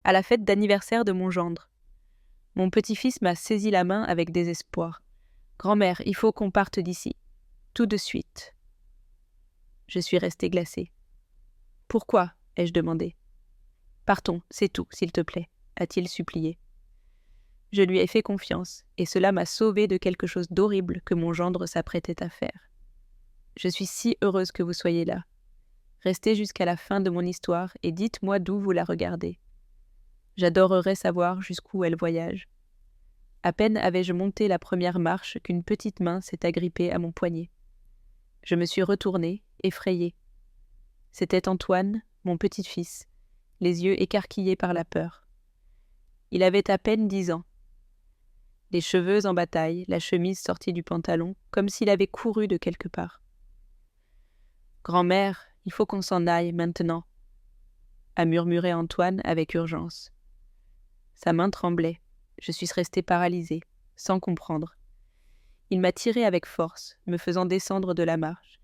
à la fête d'anniversaire de mon gendre. Mon petit-fils m'a saisi la main avec désespoir. « Grand-mère, il faut qu'on parte d'ici. Tout de suite. » Je suis restée glacée. « Pourquoi ?» ai-je demandé. « Partons, c'est tout, s'il te plaît, » a-t-il supplié. Je lui ai fait confiance, et cela m'a sauvée de quelque chose d'horrible que mon gendre s'apprêtait à faire. Je suis si heureuse que vous soyez là. Restez jusqu'à la fin de mon histoire et dites-moi d'où vous la regardez. J'adorerais savoir jusqu'où elle voyage. À peine avais-je monté la première marche qu'une petite main s'est agrippée à mon poignet. Je me suis retournée, effrayée. C'était Antoine, mon petit-fils, les yeux écarquillés par la peur. Il avait à peine 10 ans. Les cheveux en bataille, la chemise sortie du pantalon, comme s'il avait couru de quelque part. « Grand-mère, il faut qu'on s'en aille maintenant », a murmuré Antoine avec urgence. Sa main tremblait. Je suis restée paralysée, sans comprendre. Il m'a tirée avec force, me faisant descendre de la marche.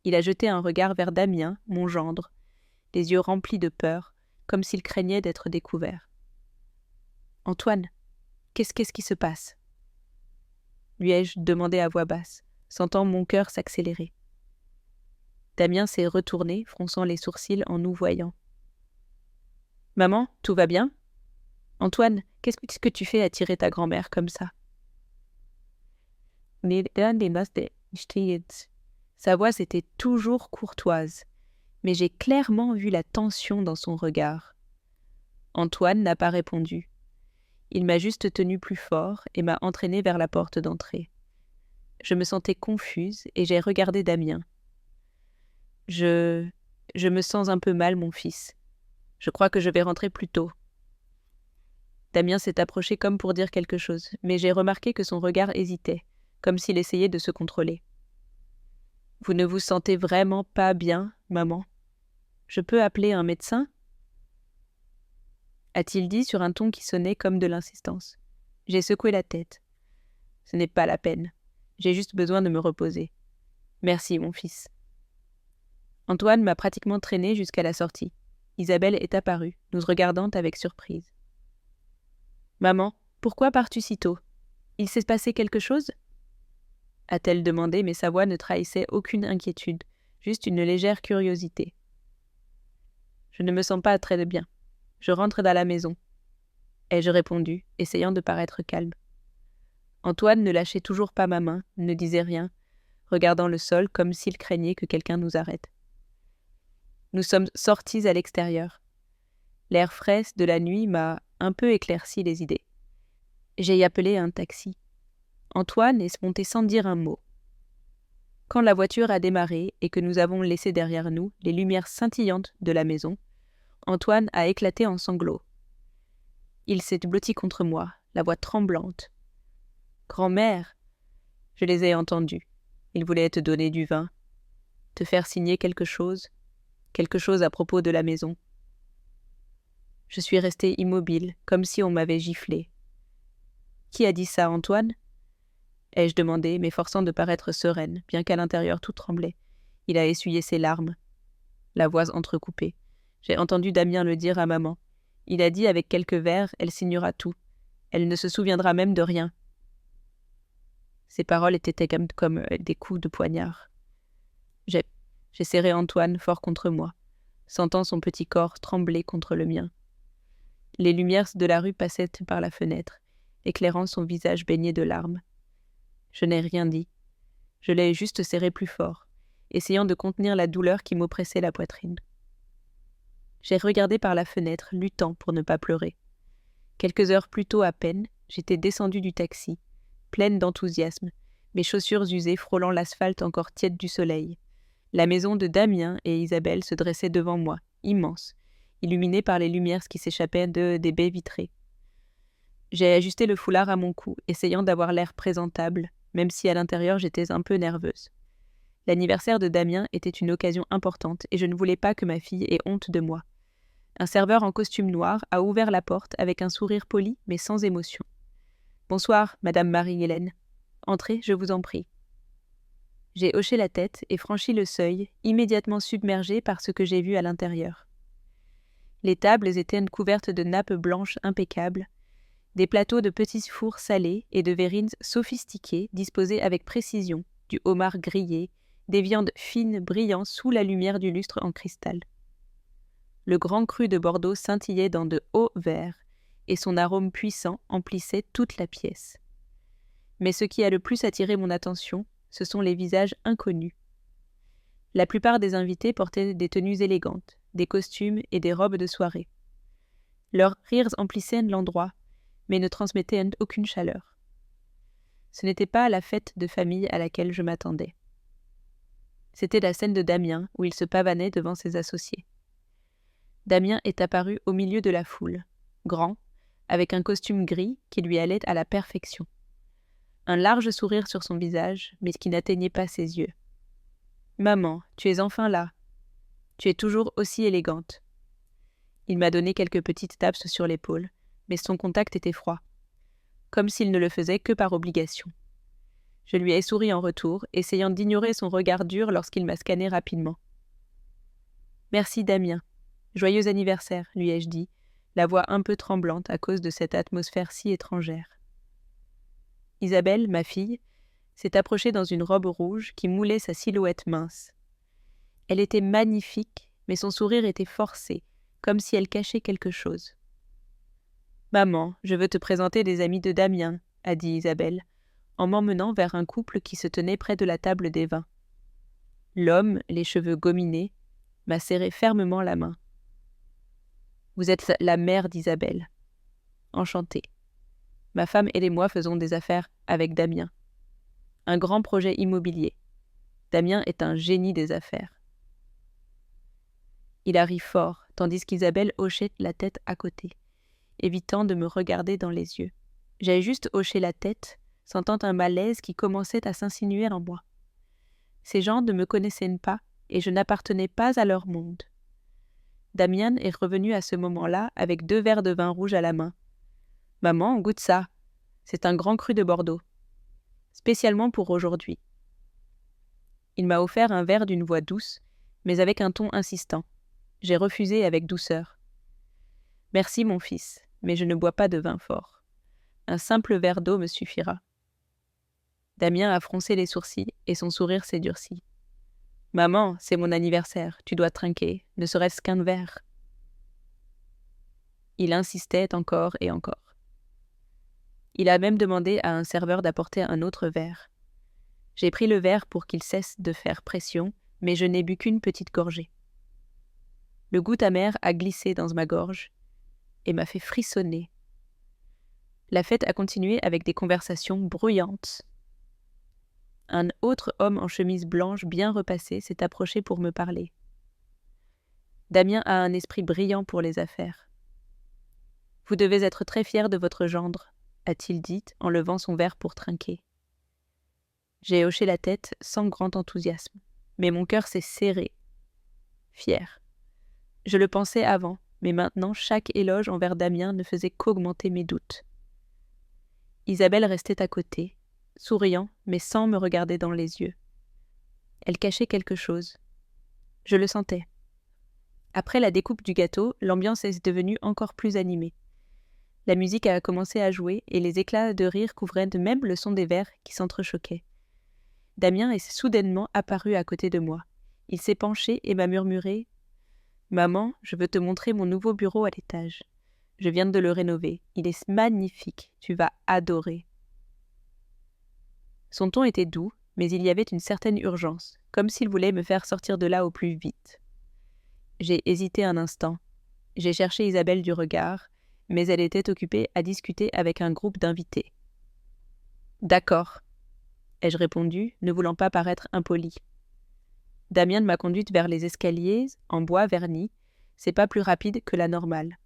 Il a jeté un regard vers Damien, mon gendre, les yeux remplis de peur, comme s'il craignait d'être découvert. « Antoine, qu'est-ce qui se passe ?» lui ai-je demandé à voix basse, sentant mon cœur s'accélérer. Damien s'est retourné, fronçant les sourcils en nous voyant. « Maman, tout va bien ? Antoine, qu'est-ce que tu fais à tirer ta grand-mère comme ça ?» Sa voix était toujours courtoise, mais j'ai clairement vu la tension dans son regard. Antoine n'a pas répondu. Il m'a juste tenu plus fort et m'a entraînée vers la porte d'entrée. Je me sentais confuse et j'ai regardé Damien. Je me sens un peu mal, mon fils. Je crois que je vais rentrer plus tôt. Damien s'est approché comme pour dire quelque chose, mais j'ai remarqué que son regard hésitait, comme s'il essayait de se contrôler. « Vous ne vous sentez vraiment pas bien, maman ? Je peux appeler un médecin ?» a-t-il dit sur un ton qui sonnait comme de l'insistance. J'ai secoué la tête. « Ce n'est pas la peine. J'ai juste besoin de me reposer. Merci, mon fils. » Antoine m'a pratiquement traîné jusqu'à la sortie. Isabelle est apparue, nous regardant avec surprise. « Maman, pourquoi pars-tu si tôt ? Il s'est passé quelque chose ?» a-t-elle demandé, mais sa voix ne trahissait aucune inquiétude, juste une légère curiosité. « Je ne me sens pas très bien. Je rentre dans la maison. » ai-je répondu, essayant de paraître calme. Antoine ne lâchait toujours pas ma main, ne disait rien, regardant le sol comme s'il craignait que quelqu'un nous arrête. Nous sommes sortis à l'extérieur. L'air frais de la nuit m'a un peu éclairci les idées. J'ai appelé un taxi. Antoine est monté sans dire un mot. Quand la voiture a démarré et que nous avons laissé derrière nous les lumières scintillantes de la maison, Antoine a éclaté en sanglots. Il s'est blotti contre moi, la voix tremblante. « Grand-mère !» Je les ai entendus. Il voulait te donner du vin, te faire signer quelque chose à propos de la maison. Je suis restée immobile, comme si on m'avait giflé. « Qui a dit ça, Antoine ?» ai-je demandé, m'efforçant de paraître sereine, bien qu'à l'intérieur tout tremblait. Il a essuyé ses larmes, la voix entrecoupée. J'ai entendu Damien le dire à maman. Il a dit avec quelques vers, elle signera tout. Elle ne se souviendra même de rien. Ces paroles étaient comme des coups de poignard. J'ai serré Antoine fort contre moi, sentant son petit corps trembler contre le mien. Les lumières de la rue passaient par la fenêtre, éclairant son visage baigné de larmes. Je n'ai rien dit. Je l'ai juste serré plus fort, essayant de contenir la douleur qui m'oppressait la poitrine. J'ai regardé par la fenêtre, luttant pour ne pas pleurer. Quelques heures plus tôt à peine, j'étais descendue du taxi, pleine d'enthousiasme, mes chaussures usées frôlant l'asphalte encore tiède du soleil. La maison de Damien et Isabelle se dressait devant moi, immense, illuminée par les lumières qui s'échappaient des baies vitrées. J'ai ajusté le foulard à mon cou, essayant d'avoir l'air présentable, même si à l'intérieur j'étais un peu nerveuse. L'anniversaire de Damien était une occasion importante et je ne voulais pas que ma fille ait honte de moi. Un serveur en costume noir a ouvert la porte avec un sourire poli mais sans émotion. « Bonsoir, Madame Marie-Hélène. Entrez, je vous en prie. » J'ai hoché la tête et franchi le seuil, immédiatement submergée par ce que j'ai vu à l'intérieur. Les tables étaient couvertes de nappes blanches impeccables, des plateaux de petits fours salés et de verrines sophistiquées disposés avec précision, du homard grillé, des viandes fines brillant sous la lumière du lustre en cristal. Le grand cru de Bordeaux scintillait dans de hauts verres, et son arôme puissant emplissait toute la pièce. Mais ce qui a le plus attiré mon attention, ce sont les visages inconnus. La plupart des invités portaient des tenues élégantes, des costumes et des robes de soirée. Leurs rires emplissaient l'endroit, mais ne transmettaient aucune chaleur. Ce n'était pas la fête de famille à laquelle je m'attendais. C'était la scène de Damien, où il se pavanait devant ses associés. Damien est apparu au milieu de la foule, grand, avec un costume gris qui lui allait à la perfection. Un large sourire sur son visage, mais qui n'atteignait pas ses yeux. « Maman, tu es enfin là. Tu es toujours aussi élégante. » Il m'a donné quelques petites tapes sur l'épaule, mais son contact était froid, comme s'il ne le faisait que par obligation. Je lui ai souri en retour, essayant d'ignorer son regard dur lorsqu'il m'a scanné rapidement. « Merci Damien. Joyeux anniversaire, lui ai-je dit, la voix un peu tremblante à cause de cette atmosphère si étrangère. Isabelle, ma fille, s'est approchée dans une robe rouge qui moulait sa silhouette mince. Elle était magnifique, mais son sourire était forcé, comme si elle cachait quelque chose. « Maman, je veux te présenter des amis de Damien, » a dit Isabelle, en m'emmenant vers un couple qui se tenait près de la table des vins. L'homme, les cheveux gominés, m'a serré fermement la main. « Vous êtes la mère d'Isabelle. Enchantée. Ma femme et moi faisons des affaires avec Damien. Un grand projet immobilier. Damien est un génie des affaires. » Il a ri fort, tandis qu'Isabelle hochait la tête à côté, évitant de me regarder dans les yeux. J'avais juste hoché la tête, sentant un malaise qui commençait à s'insinuer en moi. Ces gens ne me connaissaient pas, et je n'appartenais pas à leur monde. Damien est revenu à ce moment-là avec 2 verres de vin rouge à la main. « Maman, goûte ça. C'est un grand cru de Bordeaux. Spécialement pour aujourd'hui. » Il m'a offert un verre d'une voix douce, mais avec un ton insistant. J'ai refusé avec douceur. « Merci mon fils, mais je ne bois pas de vin fort. Un simple verre d'eau me suffira. » Damien a froncé les sourcils et son sourire s'est durci. « Maman, c'est mon anniversaire, tu dois trinquer, ne serait-ce qu'un verre. » Il insistait encore et encore. Il a même demandé à un serveur d'apporter un autre verre. J'ai pris le verre pour qu'il cesse de faire pression, mais je n'ai bu qu'une petite gorgée. Le goût amer a glissé dans ma gorge et m'a fait frissonner. La fête a continué avec des conversations bruyantes. Un autre homme en chemise blanche bien repassée s'est approché pour me parler. Damien a un esprit brillant pour les affaires. « Vous devez être très fier de votre gendre, » a-t-il dit en levant son verre pour trinquer. J'ai hoché la tête sans grand enthousiasme, mais mon cœur s'est serré. Fier. Je le pensais avant, mais maintenant chaque éloge envers Damien ne faisait qu'augmenter mes doutes. Isabelle restait à côté, souriant, mais sans me regarder dans les yeux. Elle cachait quelque chose. Je le sentais. Après la découpe du gâteau, l'ambiance est devenue encore plus animée. La musique a commencé à jouer et les éclats de rire couvraient de même le son des verres qui s'entrechoquaient. Damien est soudainement apparu à côté de moi. Il s'est penché et m'a murmuré « Maman, je veux te montrer mon nouveau bureau à l'étage. Je viens de le rénover. Il est magnifique. Tu vas adorer. » Son ton était doux, mais il y avait une certaine urgence, comme s'il voulait me faire sortir de là au plus vite. J'ai hésité un instant. J'ai cherché Isabelle du regard, mais elle était occupée à discuter avec un groupe d'invités. « D'accord, » ai-je répondu, ne voulant pas paraître impoli. Damien m'a conduite vers les escaliers, en bois verni. C'est pas plus rapide que la normale.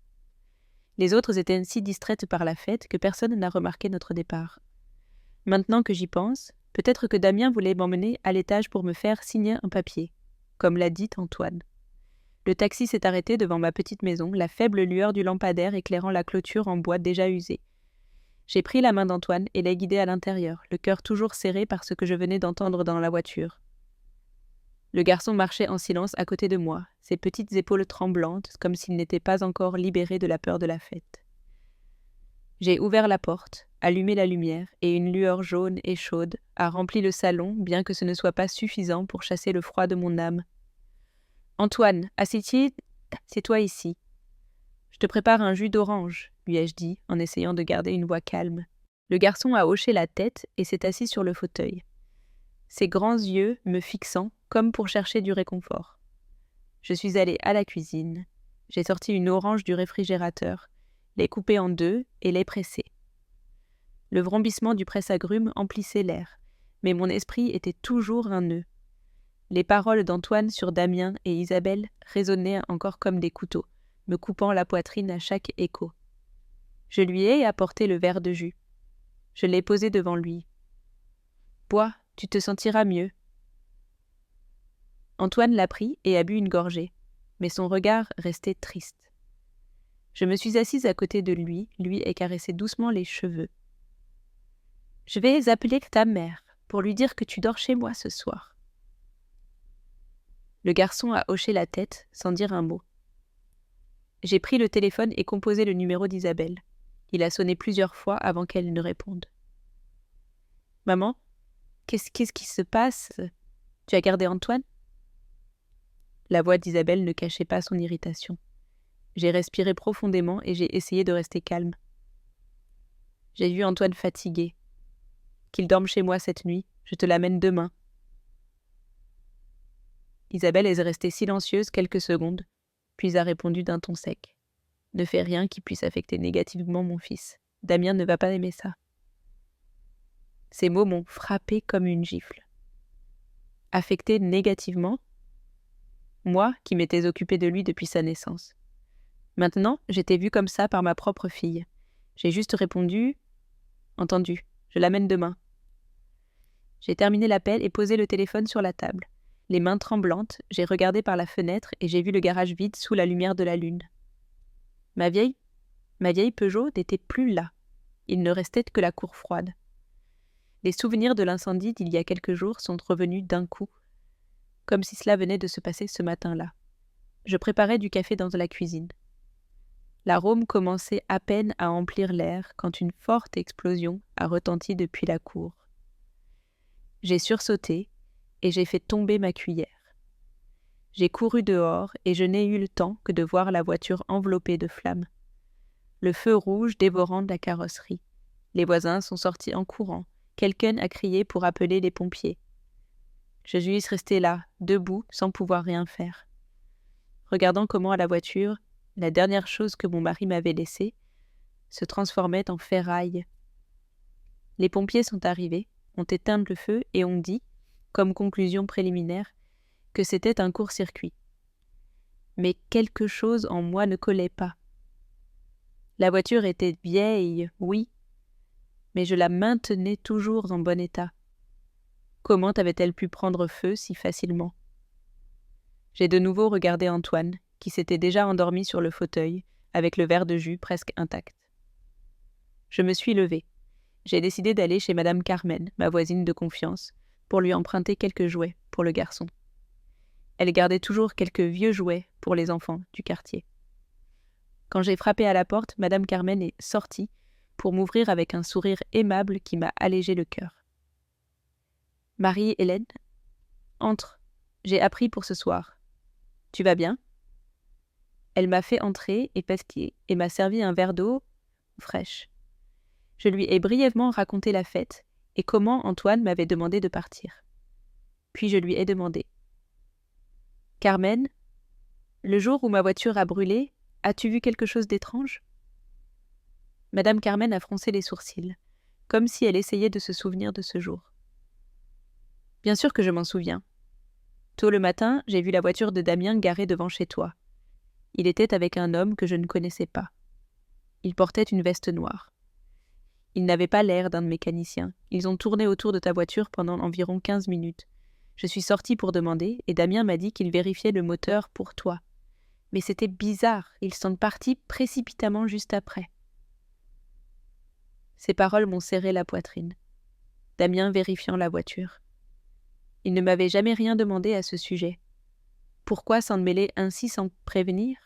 Les autres étaient si distraites par la fête que personne n'a remarqué notre départ. Maintenant que j'y pense, peut-être que Damien voulait m'emmener à l'étage pour me faire signer un papier, comme l'a dit Antoine. Le taxi s'est arrêté devant ma petite maison, la faible lueur du lampadaire éclairant la clôture en bois déjà usée. J'ai pris la main d'Antoine et l'ai guidé à l'intérieur, le cœur toujours serré par ce que je venais d'entendre dans la voiture. Le garçon marchait en silence à côté de moi, ses petites épaules tremblantes, comme s'il n'était pas encore libéré de la peur de la fête. J'ai ouvert la porte, allumé la lumière, et une lueur jaune et chaude a rempli le salon, bien que ce ne soit pas suffisant pour chasser le froid de mon âme. « Antoine, assieds-toi ici. Je te prépare un jus d'orange, » lui ai-je dit, en essayant de garder une voix calme. Le garçon a hoché la tête et s'est assis sur le fauteuil, ses grands yeux me fixant comme pour chercher du réconfort. Je suis allée à la cuisine, j'ai sorti une orange du réfrigérateur, l'ai coupée en deux et l'ai pressée. Le vrombissement du presse-agrumes emplissait l'air, mais mon esprit était toujours un nœud. Les paroles d'Antoine sur Damien et Isabelle résonnaient encore comme des couteaux, me coupant la poitrine à chaque écho. Je lui ai apporté le verre de jus. Je l'ai posé devant lui. « Bois, tu te sentiras mieux. » Antoine l'a pris et a bu une gorgée, mais son regard restait triste. Je me suis assise à côté de lui ai caressé doucement les cheveux. « Je vais appeler ta mère pour lui dire que tu dors chez moi ce soir. » Le garçon a hoché la tête sans dire un mot. J'ai pris le téléphone et composé le numéro d'Isabelle. Il a sonné plusieurs fois avant qu'elle ne réponde. « Maman, qu'est-ce qui se passe? Tu as gardé Antoine ?» La voix d'Isabelle ne cachait pas son irritation. J'ai respiré profondément et j'ai essayé de rester calme. J'ai vu Antoine fatigué. Qu'il dorme chez moi cette nuit, je te l'amène demain. Isabelle est restée silencieuse quelques secondes, puis a répondu d'un ton sec. Ne fais rien qui puisse affecter négativement mon fils. Damien ne va pas aimer ça. Ces mots m'ont frappé comme une gifle. Affecté négativement? Moi, qui m'étais occupée de lui depuis sa naissance. Maintenant, j'étais vue comme ça par ma propre fille. J'ai juste répondu « Entendu, je l'amène demain. » J'ai terminé l'appel et posé le téléphone sur la table. Les mains tremblantes, j'ai regardé par la fenêtre et j'ai vu le garage vide sous la lumière de la lune. Ma vieille Peugeot n'était plus là. Il ne restait que la cour froide. Les souvenirs de l'incendie d'il y a quelques jours sont revenus d'un coup, comme si cela venait de se passer ce matin-là. Je préparais du café dans la cuisine. L'arôme commençait à peine à emplir l'air quand une forte explosion a retenti depuis la cour. J'ai sursauté et j'ai fait tomber ma cuillère. J'ai couru dehors et je n'ai eu le temps que de voir la voiture enveloppée de flammes. Le feu rouge dévorant la carrosserie. Les voisins sont sortis en courant. Quelqu'un a crié pour appeler les pompiers. Je suis restée là, debout, sans pouvoir rien faire. Regardant comment à la voiture, la dernière chose que mon mari m'avait laissée, se transformait en ferraille. Les pompiers sont arrivés, ont éteint le feu et ont dit, comme conclusion préliminaire, que c'était un court-circuit. Mais quelque chose en moi ne collait pas. La voiture était vieille, oui, mais je la maintenais toujours en bon état. Comment avait-elle pu prendre feu si facilement? J'ai de nouveau regardé Antoine, qui s'était déjà endormi sur le fauteuil, avec le verre de jus presque intact. Je me suis levée. J'ai décidé d'aller chez Madame Carmen, ma voisine de confiance, pour lui emprunter quelques jouets pour le garçon. Elle gardait toujours quelques vieux jouets pour les enfants du quartier. Quand j'ai frappé à la porte, Madame Carmen est sortie pour m'ouvrir avec un sourire aimable qui m'a allégé le cœur. « Marie-Hélène, entre, j'ai appris pour ce soir. Tu vas bien ?» Elle m'a fait entrer et m'a servi un verre d'eau fraîche. Je lui ai brièvement raconté la fête et comment Antoine m'avait demandé de partir. Puis je lui ai demandé « Carmen, le jour où ma voiture a brûlé, as-tu vu quelque chose d'étrange ?» Madame Carmen a froncé les sourcils, comme si elle essayait de se souvenir de ce jour. « Bien sûr que je m'en souviens. Tôt le matin, j'ai vu la voiture de Damien garée devant chez toi. Il était avec un homme que je ne connaissais pas. Il portait une veste noire. Il n'avait pas l'air d'un mécanicien. Ils ont tourné autour de ta voiture pendant environ 15 minutes. Je suis sortie pour demander, et Damien m'a dit qu'il vérifiait le moteur pour toi. Mais c'était bizarre, ils sont partis précipitamment juste après. » Ces paroles m'ont serré la poitrine. Damien vérifiant la voiture. Il ne m'avait jamais rien demandé à ce sujet. Pourquoi s'en mêler ainsi sans prévenir?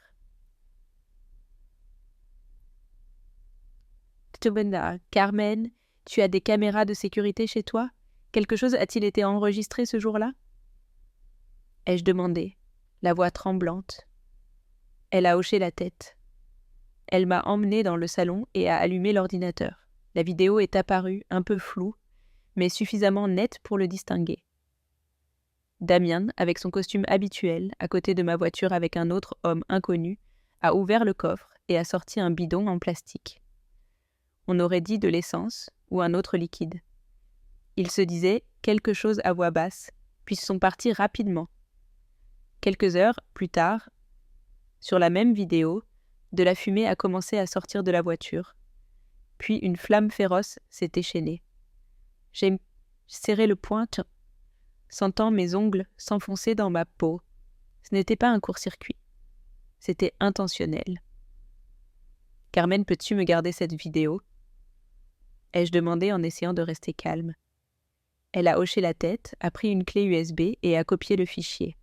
Carmen, tu as des caméras de sécurité chez toi? Quelque chose a-t-il été enregistré ce jour-là? Ai-je demandé, la voix tremblante. Elle a hoché la tête. Elle m'a emmenée dans le salon et a allumé l'ordinateur. La vidéo est apparue, un peu floue, mais suffisamment nette pour le distinguer. Damien, avec son costume habituel, à côté de ma voiture avec un autre homme inconnu, a ouvert le coffre et a sorti un bidon en plastique. On aurait dit de l'essence ou un autre liquide. Ils se disaient quelque chose à voix basse, puis sont partis rapidement. Quelques heures plus tard, sur la même vidéo, de la fumée a commencé à sortir de la voiture. Puis une flamme féroce s'est déchaînée. J'ai serré le poing, sentant mes ongles s'enfoncer dans ma peau. Ce n'était pas un court-circuit. C'était intentionnel. Carmen, peux-tu me garder cette vidéo? Ai-je demandé en essayant de rester calme. Elle a hoché la tête, a pris une clé USB et a copié le fichier.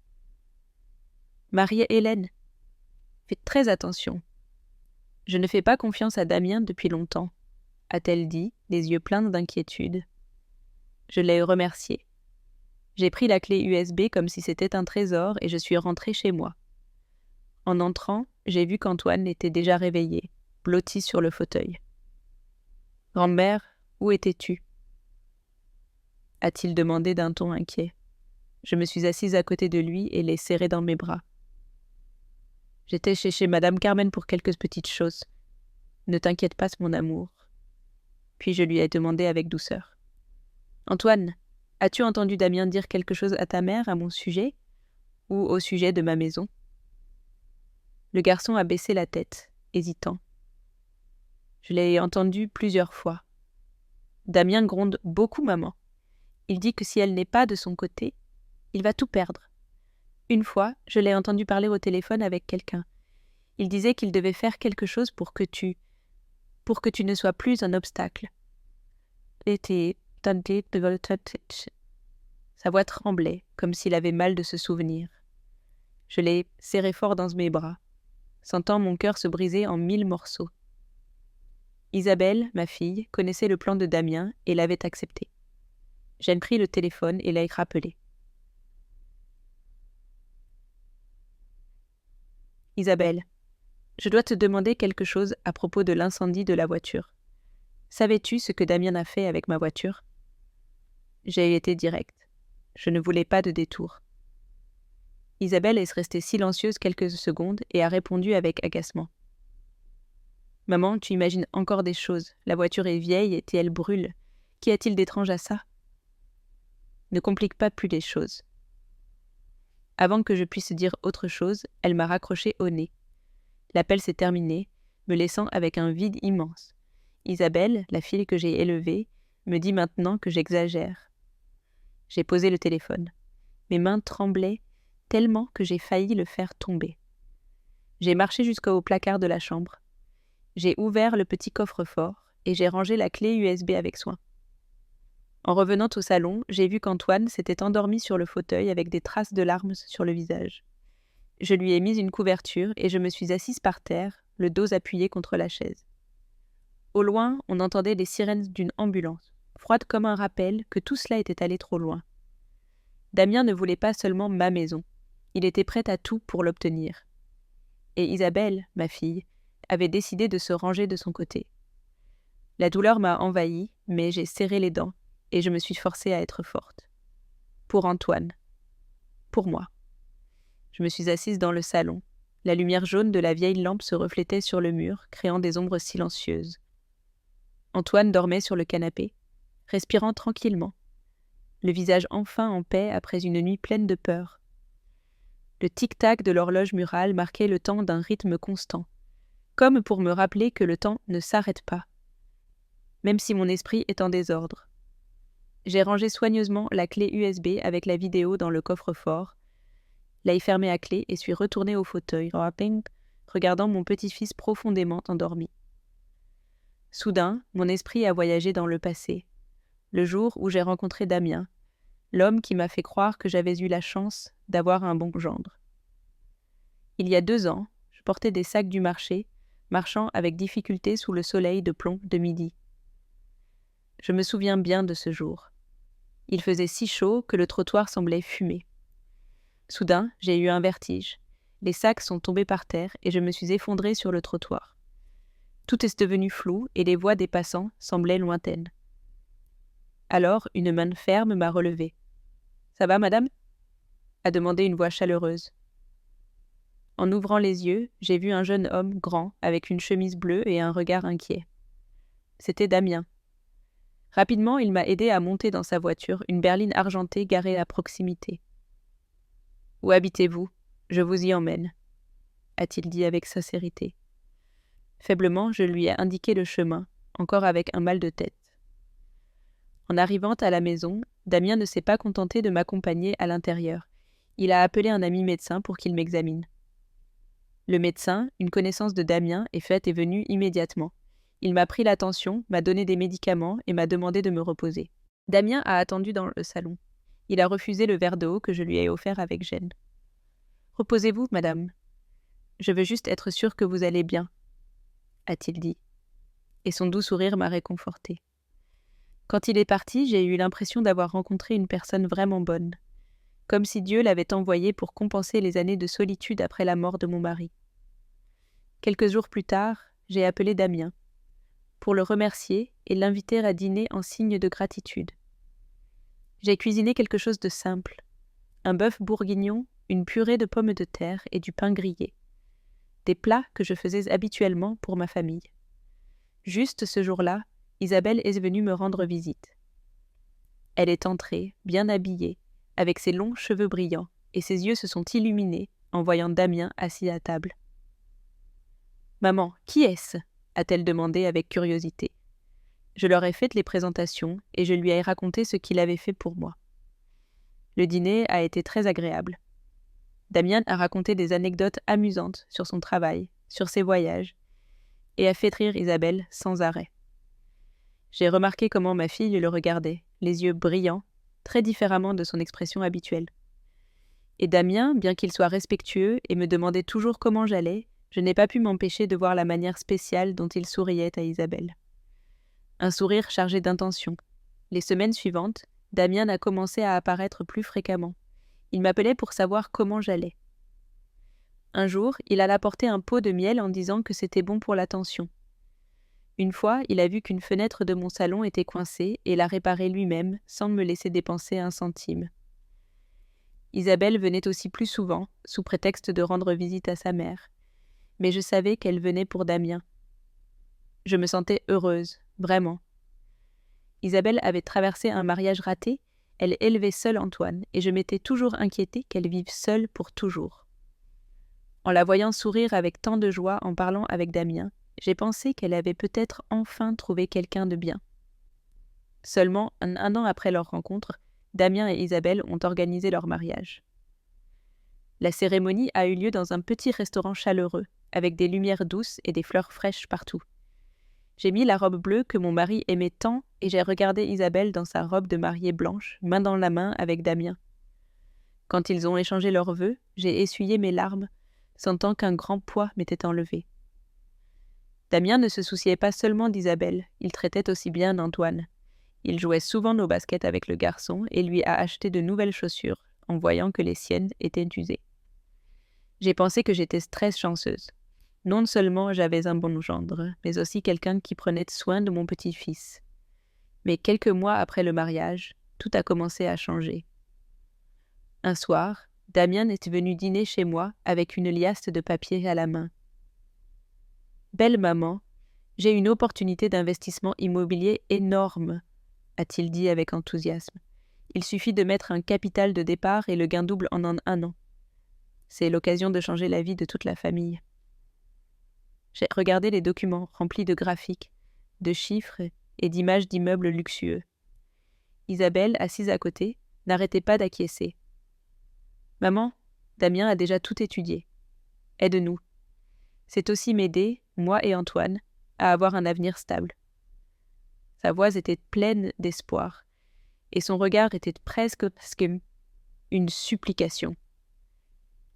Marie-Hélène, fais très attention. Je ne fais pas confiance à Damien depuis longtemps, a-t-elle dit, les yeux pleins d'inquiétude. Je l'ai remerciée. J'ai pris la clé USB comme si c'était un trésor et je suis rentrée chez moi. En entrant, j'ai vu qu'Antoine était déjà réveillé, blotti sur le fauteuil. « Grand-mère, où étais-tu » a-t-il demandé d'un ton inquiet. Je me suis assise à côté de lui et l'ai serré dans mes bras. J'étais chez Madame Carmen pour quelques petites choses. Ne t'inquiète pas, mon amour. Puis je lui ai demandé avec douceur. Antoine, as-tu entendu Damien dire quelque chose à ta mère à mon sujet ou au sujet de ma maison? Le garçon a baissé la tête, hésitant. Je l'ai entendu plusieurs fois. Damien gronde beaucoup maman. Il dit que si elle n'est pas de son côté, il va tout perdre. Une fois, je l'ai entendu parler au téléphone avec quelqu'un. Il disait qu'il devait faire quelque chose pour que tu ne sois plus un obstacle. Sa voix tremblait, comme s'il avait mal de se souvenir. Je l'ai serré fort dans mes bras, sentant mon cœur se briser en 1000 morceaux. Isabelle, ma fille, connaissait le plan de Damien et l'avait accepté. J'ai pris le téléphone et l'ai rappelé. Isabelle, je dois te demander quelque chose à propos de l'incendie de la voiture. Savais-tu ce que Damien a fait avec ma voiture? J'ai été directe. Je ne voulais pas de détour. Isabelle est restée silencieuse quelques secondes et a répondu avec agacement. Maman, tu imagines encore des choses. La voiture est vieille et elle brûle. Qu'y a-t-il d'étrange à ça? Ne complique pas plus les choses. Avant que je puisse dire autre chose, elle m'a raccroché au nez. L'appel s'est terminé, me laissant avec un vide immense. Isabelle, la fille que j'ai élevée, me dit maintenant que j'exagère. J'ai posé le téléphone. Mes mains tremblaient tellement que j'ai failli le faire tomber. J'ai marché jusqu'au placard de la chambre. J'ai ouvert le petit coffre-fort et j'ai rangé la clé USB avec soin. En revenant au salon, j'ai vu qu'Antoine s'était endormi sur le fauteuil avec des traces de larmes sur le visage. Je lui ai mis une couverture et je me suis assise par terre, le dos appuyé contre la chaise. Au loin, on entendait les sirènes d'une ambulance, froide comme un rappel que tout cela était allé trop loin. Damien ne voulait pas seulement ma maison, il était prêt à tout pour l'obtenir. Et Isabelle, ma fille, avait décidé de se ranger de son côté. La douleur m'a envahie, mais j'ai serré les dents et je me suis forcée à être forte. Pour Antoine. Pour moi. Je me suis assise dans le salon. La lumière jaune de la vieille lampe se reflétait sur le mur, créant des ombres silencieuses. Antoine dormait sur le canapé, respirant tranquillement, le visage enfin en paix après une nuit pleine de peur. Le tic-tac de l'horloge murale marquait le temps d'un rythme constant, comme pour me rappeler que le temps ne s'arrête pas, même si mon esprit est en désordre. J'ai rangé soigneusement la clé USB avec la vidéo dans le coffre-fort, l'ai fermée à clé et suis retournée au fauteuil, regardant mon petit-fils profondément endormi. Soudain, mon esprit a voyagé dans le passé, le jour où j'ai rencontré Damien, l'homme qui m'a fait croire que j'avais eu la chance d'avoir un bon gendre. Il y a 2 ans, je portais des sacs du marché, marchant avec difficulté sous le soleil de plomb de midi. Je me souviens bien de ce jour. Il faisait si chaud que le trottoir semblait fumer. Soudain, j'ai eu un vertige. Les sacs sont tombés par terre et je me suis effondrée sur le trottoir. Tout est devenu flou et les voix des passants semblaient lointaines. Alors, une main ferme m'a relevée. « Ça va, madame ?» a demandé une voix chaleureuse. En ouvrant les yeux, j'ai vu un jeune homme grand, avec une chemise bleue et un regard inquiet. C'était Damien. Rapidement, il m'a aidé à monter dans sa voiture, une berline argentée garée à proximité. « Où habitez-vous ? Je vous y emmène, » a-t-il dit avec sincérité. Faiblement, je lui ai indiqué le chemin, encore avec un mal de tête. En arrivant à la maison, Damien ne s'est pas contenté de m'accompagner à l'intérieur. Il a appelé un ami médecin pour qu'il m'examine. Le médecin, une connaissance de Damien, est venu immédiatement. Il m'a pris la tension, m'a donné des médicaments et m'a demandé de me reposer. Damien a attendu dans le salon. Il a refusé le verre d'eau que je lui ai offert avec gêne. « Reposez-vous, madame. Je veux juste être sûr que vous allez bien, » a-t-il dit. Et son doux sourire m'a réconfortée. Quand il est parti, j'ai eu l'impression d'avoir rencontré une personne vraiment bonne, comme si Dieu l'avait envoyé pour compenser les années de solitude après la mort de mon mari. Quelques jours plus tard, j'ai appelé Damien, pour le remercier et l'inviter à dîner en signe de gratitude. J'ai cuisiné quelque chose de simple, un bœuf bourguignon, une purée de pommes de terre et du pain grillé, des plats que je faisais habituellement pour ma famille. Juste ce jour-là, Isabelle est venue me rendre visite. Elle est entrée, bien habillée, avec ses longs cheveux brillants, et ses yeux se sont illuminés en voyant Damien assis à table. « Maman, qui est-ce » a-t-elle demandé avec curiosité. Je leur ai fait les présentations et je lui ai raconté ce qu'il avait fait pour moi. Le dîner a été très agréable. Damien a raconté des anecdotes amusantes sur son travail, sur ses voyages, et a fait rire Isabelle sans arrêt. J'ai remarqué comment ma fille le regardait, les yeux brillants, très différemment de son expression habituelle. Et Damien, bien qu'il soit respectueux et me demandait toujours comment j'allais, je n'ai pas pu m'empêcher de voir la manière spéciale dont il souriait à Isabelle. Un sourire chargé d'intention. Les semaines suivantes, Damien a commencé à apparaître plus fréquemment. Il m'appelait pour savoir comment j'allais. Un jour, il alla porter un pot de miel en disant que c'était bon pour la tension. Une fois, il a vu qu'une fenêtre de mon salon était coincée et l'a réparée lui-même, sans me laisser dépenser un centime. Isabelle venait aussi plus souvent, sous prétexte de rendre visite à sa mère. Mais je savais qu'elle venait pour Damien. Je me sentais heureuse, vraiment. Isabelle avait traversé un mariage raté, elle élevait seule Antoine, et je m'étais toujours inquiétée qu'elle vive seule pour toujours. En la voyant sourire avec tant de joie en parlant avec Damien, j'ai pensé qu'elle avait peut-être enfin trouvé quelqu'un de bien. Seulement, un an après leur rencontre, Damien et Isabelle ont organisé leur mariage. La cérémonie a eu lieu dans un petit restaurant chaleureux, avec des lumières douces et des fleurs fraîches partout. J'ai mis la robe bleue que mon mari aimait tant et j'ai regardé Isabelle dans sa robe de mariée blanche, main dans la main avec Damien. Quand ils ont échangé leurs vœux, j'ai essuyé mes larmes, sentant qu'un grand poids m'était enlevé. Damien ne se souciait pas seulement d'Isabelle, il traitait aussi bien d'Antoine. Il jouait souvent au basket avec le garçon et lui a acheté de nouvelles chaussures, en voyant que les siennes étaient usées. J'ai pensé que j'étais très chanceuse. Non seulement j'avais un bon gendre, mais aussi quelqu'un qui prenait soin de mon petit-fils. Mais quelques mois après le mariage, tout a commencé à changer. Un soir, Damien est venu dîner chez moi avec une liasse de papier à la main. « Belle maman, j'ai une opportunité d'investissement immobilier énorme, » a-t-il dit avec enthousiasme. « Il suffit de mettre un capital de départ et le gain double en un an. C'est l'occasion de changer la vie de toute la famille. » J'ai regardé les documents remplis de graphiques, de chiffres et d'images d'immeubles luxueux. Isabelle, assise à côté, n'arrêtait pas d'acquiescer. « Maman, Damien a déjà tout étudié. Aide-nous. C'est aussi m'aider, moi et Antoine, à avoir un avenir stable. » Sa voix était pleine d'espoir, et son regard était presque une supplication.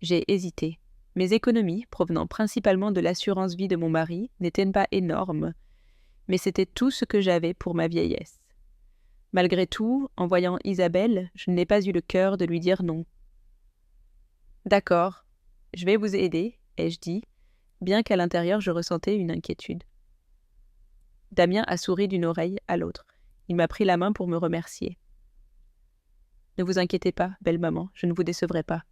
J'ai hésité. Mes économies, provenant principalement de l'assurance vie de mon mari, n'étaient pas énormes, mais c'était tout ce que j'avais pour ma vieillesse. Malgré tout, en voyant Isabelle, je n'ai pas eu le cœur de lui dire non. « D'accord, je vais vous aider, » ai-je dit, bien qu'à l'intérieur je ressentais une inquiétude. Damien a souri d'une oreille à l'autre. Il m'a pris la main pour me remercier. « Ne vous inquiétez pas, belle maman, je ne vous décevrai pas. »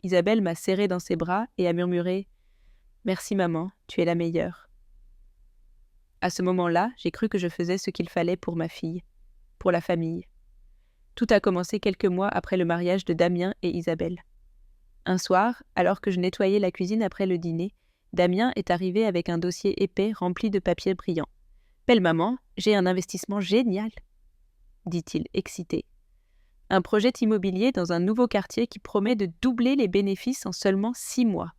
Isabelle m'a serré dans ses bras et a murmuré « Merci maman, tu es la meilleure. » À ce moment-là, j'ai cru que je faisais ce qu'il fallait pour ma fille, pour la famille. Tout a commencé quelques mois après le mariage de Damien et Isabelle. Un soir, alors que je nettoyais la cuisine après le dîner, Damien est arrivé avec un dossier épais rempli de papiers brillants. « Belle maman, j'ai un investissement génial !» dit-il, excité. « Un projet immobilier dans un nouveau quartier qui promet de doubler les bénéfices en seulement 6 mois.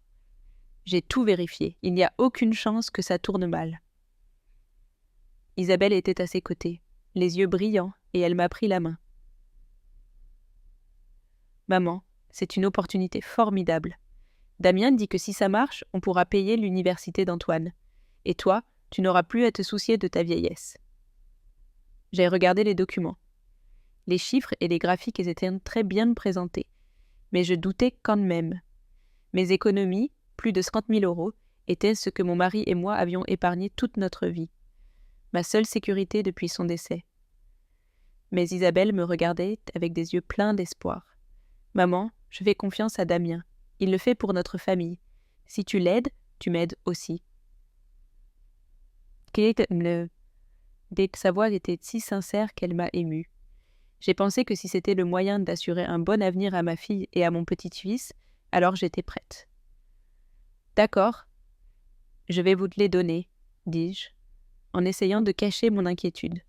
J'ai tout vérifié, il n'y a aucune chance que ça tourne mal. » Isabelle était à ses côtés, les yeux brillants, et elle m'a pris la main. « Maman, c'est une opportunité formidable. Damien dit que si ça marche, on pourra payer l'université d'Antoine. Et toi, tu n'auras plus à te soucier de ta vieillesse. » J'ai regardé les documents. Les chiffres et les graphiques étaient très bien présentés, mais je doutais quand même. Mes économies, plus de 50 000 €, étaient ce que mon mari et moi avions épargné toute notre vie. Ma seule sécurité depuis son décès. Mais Isabelle me regardait avec des yeux pleins d'espoir. « Maman, je fais confiance à Damien. Il le fait pour notre famille. Si tu l'aides, tu m'aides aussi. » Sa voix était si sincère qu'elle m'a émue. J'ai pensé que si c'était le moyen d'assurer un bon avenir à ma fille et à mon petit-fils, alors j'étais prête. « D'accord, je vais vous les donner, » dis-je, en essayant de cacher mon inquiétude.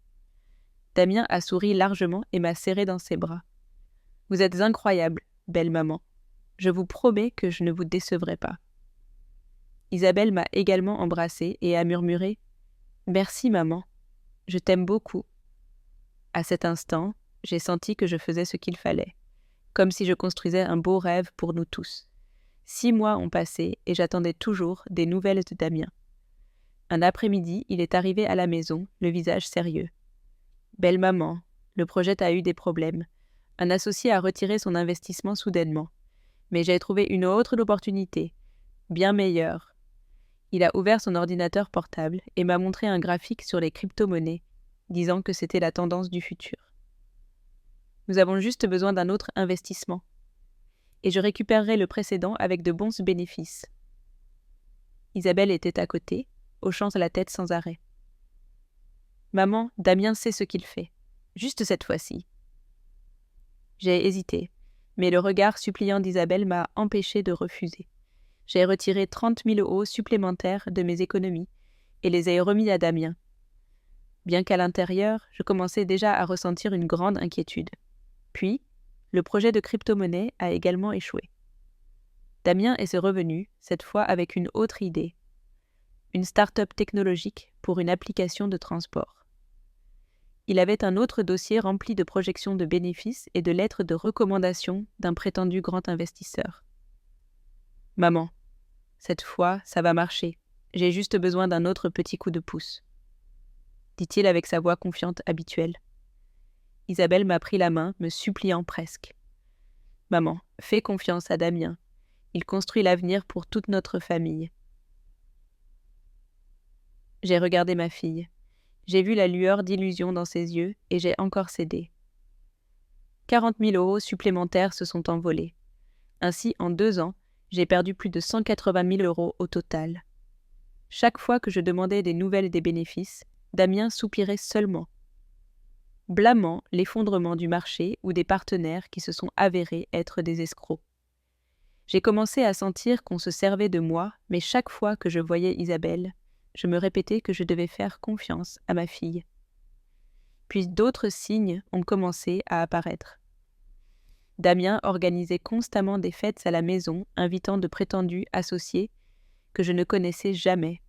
Damien a souri largement et m'a serré dans ses bras. « Vous êtes incroyable, belle maman. Je vous promets que je ne vous décevrai pas. » Isabelle m'a également embrassée et a murmuré « Merci maman, je t'aime beaucoup. » À cet instant, j'ai senti que je faisais ce qu'il fallait, comme si je construisais un beau rêve pour nous tous. 6 mois ont passé et j'attendais toujours des nouvelles de Damien. Un après-midi, il est arrivé à la maison, le visage sérieux. « Belle maman, le projet a eu des problèmes. Un associé a retiré son investissement soudainement. Mais j'ai trouvé une autre opportunité, bien meilleure. » Il a ouvert son ordinateur portable et m'a montré un graphique sur les crypto-monnaies, disant que c'était la tendance du futur. « Nous avons juste besoin d'un autre investissement. Et je récupérerai le précédent avec de bons bénéfices. » Isabelle était à côté, hochant la tête sans arrêt. « Maman, Damien sait ce qu'il fait. Juste cette fois-ci. » J'ai hésité, mais le regard suppliant d'Isabelle m'a empêché de refuser. J'ai retiré 30 000 € supplémentaires de mes économies et les ai remis à Damien. Bien qu'à l'intérieur, je commençais déjà à ressentir une grande inquiétude. Puis, le projet de crypto-monnaie a également échoué. Damien est revenu, cette fois avec une autre idée. Une start-up technologique pour une application de transport. Il avait un autre dossier rempli de projections de bénéfices et de lettres de recommandation d'un prétendu grand investisseur. « Maman, cette fois, ça va marcher. J'ai juste besoin d'un autre petit coup de pouce. » dit-il avec sa voix confiante habituelle. Isabelle m'a pris la main, me suppliant presque. « Maman, fais confiance à Damien. Il construit l'avenir pour toute notre famille. » J'ai regardé ma fille. J'ai vu la lueur d'illusion dans ses yeux et j'ai encore cédé. 40 000 € supplémentaires se sont envolés. Ainsi, en 2 ans, j'ai perdu plus de 180 000 € au total. Chaque fois que je demandais des nouvelles des bénéfices, Damien soupirait seulement, blâmant l'effondrement du marché ou des partenaires qui se sont avérés être des escrocs. J'ai commencé à sentir qu'on se servait de moi, mais chaque fois que je voyais Isabelle, je me répétais que je devais faire confiance à ma fille. Puis d'autres signes ont commencé à apparaître. Damien organisait constamment des fêtes à la maison, invitant de prétendus associés que je ne connaissais jamais.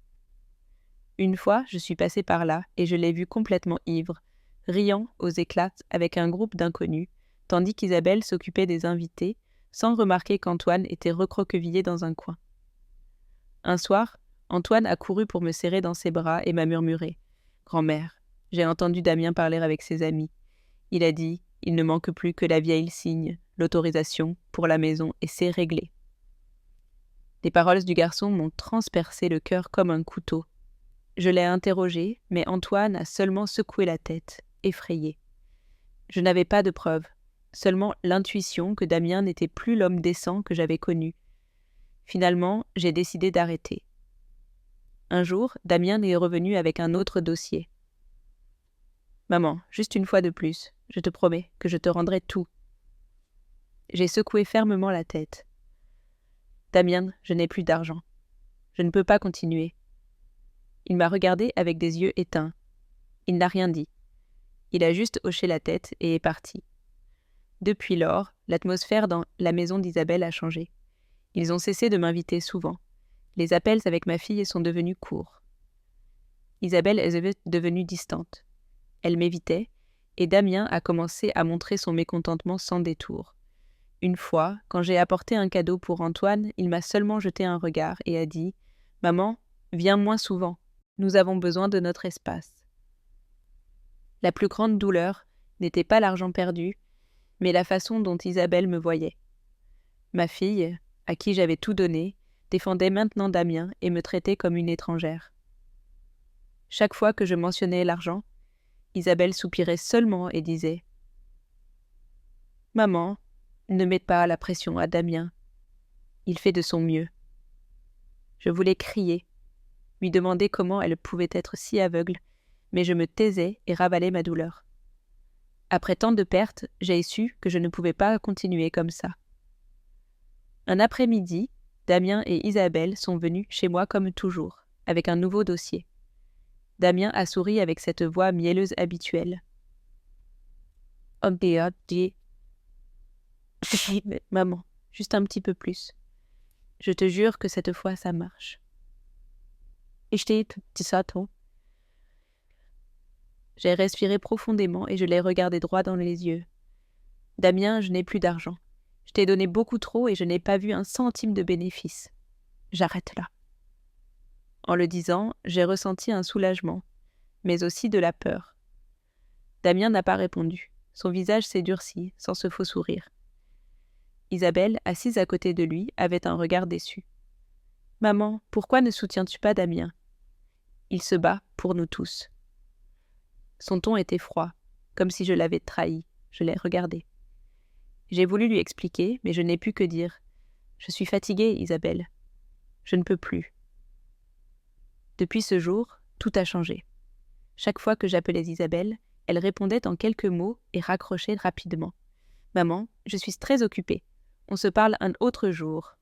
Une fois, je suis passée par là et je l'ai vu complètement ivre, riant aux éclats avec un groupe d'inconnus, tandis qu'Isabelle s'occupait des invités, sans remarquer qu'Antoine était recroquevillé dans un coin. Un soir, Antoine a couru pour me serrer dans ses bras et m'a murmuré « Grand-mère, j'ai entendu Damien parler avec ses amis. Il a dit « Il ne manque plus que la vieille signe, l'autorisation pour la maison et c'est réglé. » Les paroles du garçon m'ont transpercé le cœur comme un couteau. Je l'ai interrogé, mais Antoine a seulement secoué la tête, effrayé. Je n'avais pas de preuves, seulement l'intuition que Damien n'était plus l'homme décent que j'avais connu. Finalement, j'ai décidé d'arrêter. Un jour, Damien est revenu avec un autre dossier. « Maman, juste une fois de plus, je te promets que je te rendrai tout. » J'ai secoué fermement la tête. « Damien, je n'ai plus d'argent. Je ne peux pas continuer. » Il m'a regardé avec des yeux éteints. Il n'a rien dit. Il a juste hoché la tête et est parti. Depuis lors, l'atmosphère dans la maison d'Isabelle a changé. Ils ont cessé de m'inviter souvent. Les appels avec ma fille sont devenus courts. Isabelle est devenue distante. Elle m'évitait, et Damien a commencé à montrer son mécontentement sans détour. Une fois, quand j'ai apporté un cadeau pour Antoine, il m'a seulement jeté un regard et a dit « Maman, viens moins souvent. Nous avons besoin de notre espace. » La plus grande douleur n'était pas l'argent perdu, mais la façon dont Isabelle me voyait. Ma fille, à qui j'avais tout donné, défendait maintenant Damien et me traitait comme une étrangère. Chaque fois que je mentionnais l'argent, Isabelle soupirait seulement et disait « Maman, ne mets pas la pression à Damien. Il fait de son mieux. » Je voulais crier, lui demander comment elle pouvait être si aveugle, mais je me taisais et ravalais ma douleur. Après tant de pertes, j'ai su que je ne pouvais pas continuer comme ça. Un après-midi, Damien et Isabelle sont venus chez moi comme toujours, avec un nouveau dossier. Damien a souri avec cette voix mielleuse habituelle. « Oh, dis, maman, juste un petit peu plus. Je te jure que cette fois ça marche. » J'ai respiré profondément et je l'ai regardé droit dans les yeux. « Damien, je n'ai plus d'argent. Je t'ai donné beaucoup trop et je n'ai pas vu un centime de bénéfice. J'arrête là. » En le disant, j'ai ressenti un soulagement, mais aussi de la peur. Damien n'a pas répondu. Son visage s'est durci, sans ce faux sourire. Isabelle, assise à côté de lui, avait un regard déçu. « Maman, pourquoi ne soutiens-tu pas Damien ? Il se bat pour nous tous. » Son ton était froid, comme si je l'avais trahi. Je l'ai regardé. J'ai voulu lui expliquer, mais je n'ai pu que dire « Je suis fatiguée, Isabelle. Je ne peux plus. » Depuis ce jour, tout a changé. Chaque fois que j'appelais Isabelle, elle répondait en quelques mots et raccrochait rapidement. « Maman, je suis très occupée. On se parle un autre jour. »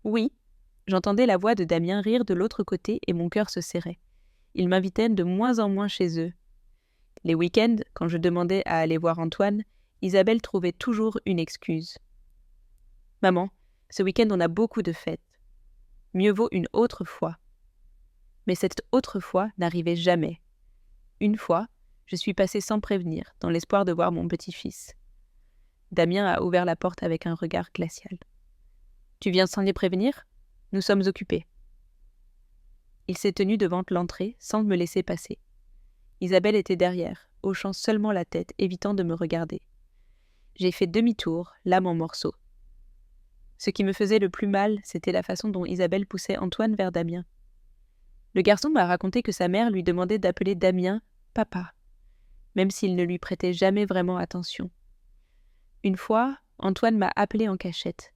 Oui, j'entendais la voix de Damien rire de l'autre côté et mon cœur se serrait. Ils m'invitaient de moins en moins chez eux. Les week-ends, quand je demandais à aller voir Antoine, Isabelle trouvait toujours une excuse. « Maman, ce week-end on a beaucoup de fêtes. Mieux vaut une autre fois. » Mais cette autre fois n'arrivait jamais. Une fois, je suis passée sans prévenir, dans l'espoir de voir mon petit-fils. Damien a ouvert la porte avec un regard glacial. « Tu viens sans les prévenir ? Nous sommes occupés. » Il s'est tenu devant l'entrée sans me laisser passer. Isabelle était derrière, hochant seulement la tête, évitant de me regarder. J'ai fait demi-tour, l'âme en morceaux. Ce qui me faisait le plus mal, c'était la façon dont Isabelle poussait Antoine vers Damien. Le garçon m'a raconté que sa mère lui demandait d'appeler Damien « papa », même s'il ne lui prêtait jamais vraiment attention. Une fois, Antoine m'a appelé en cachette,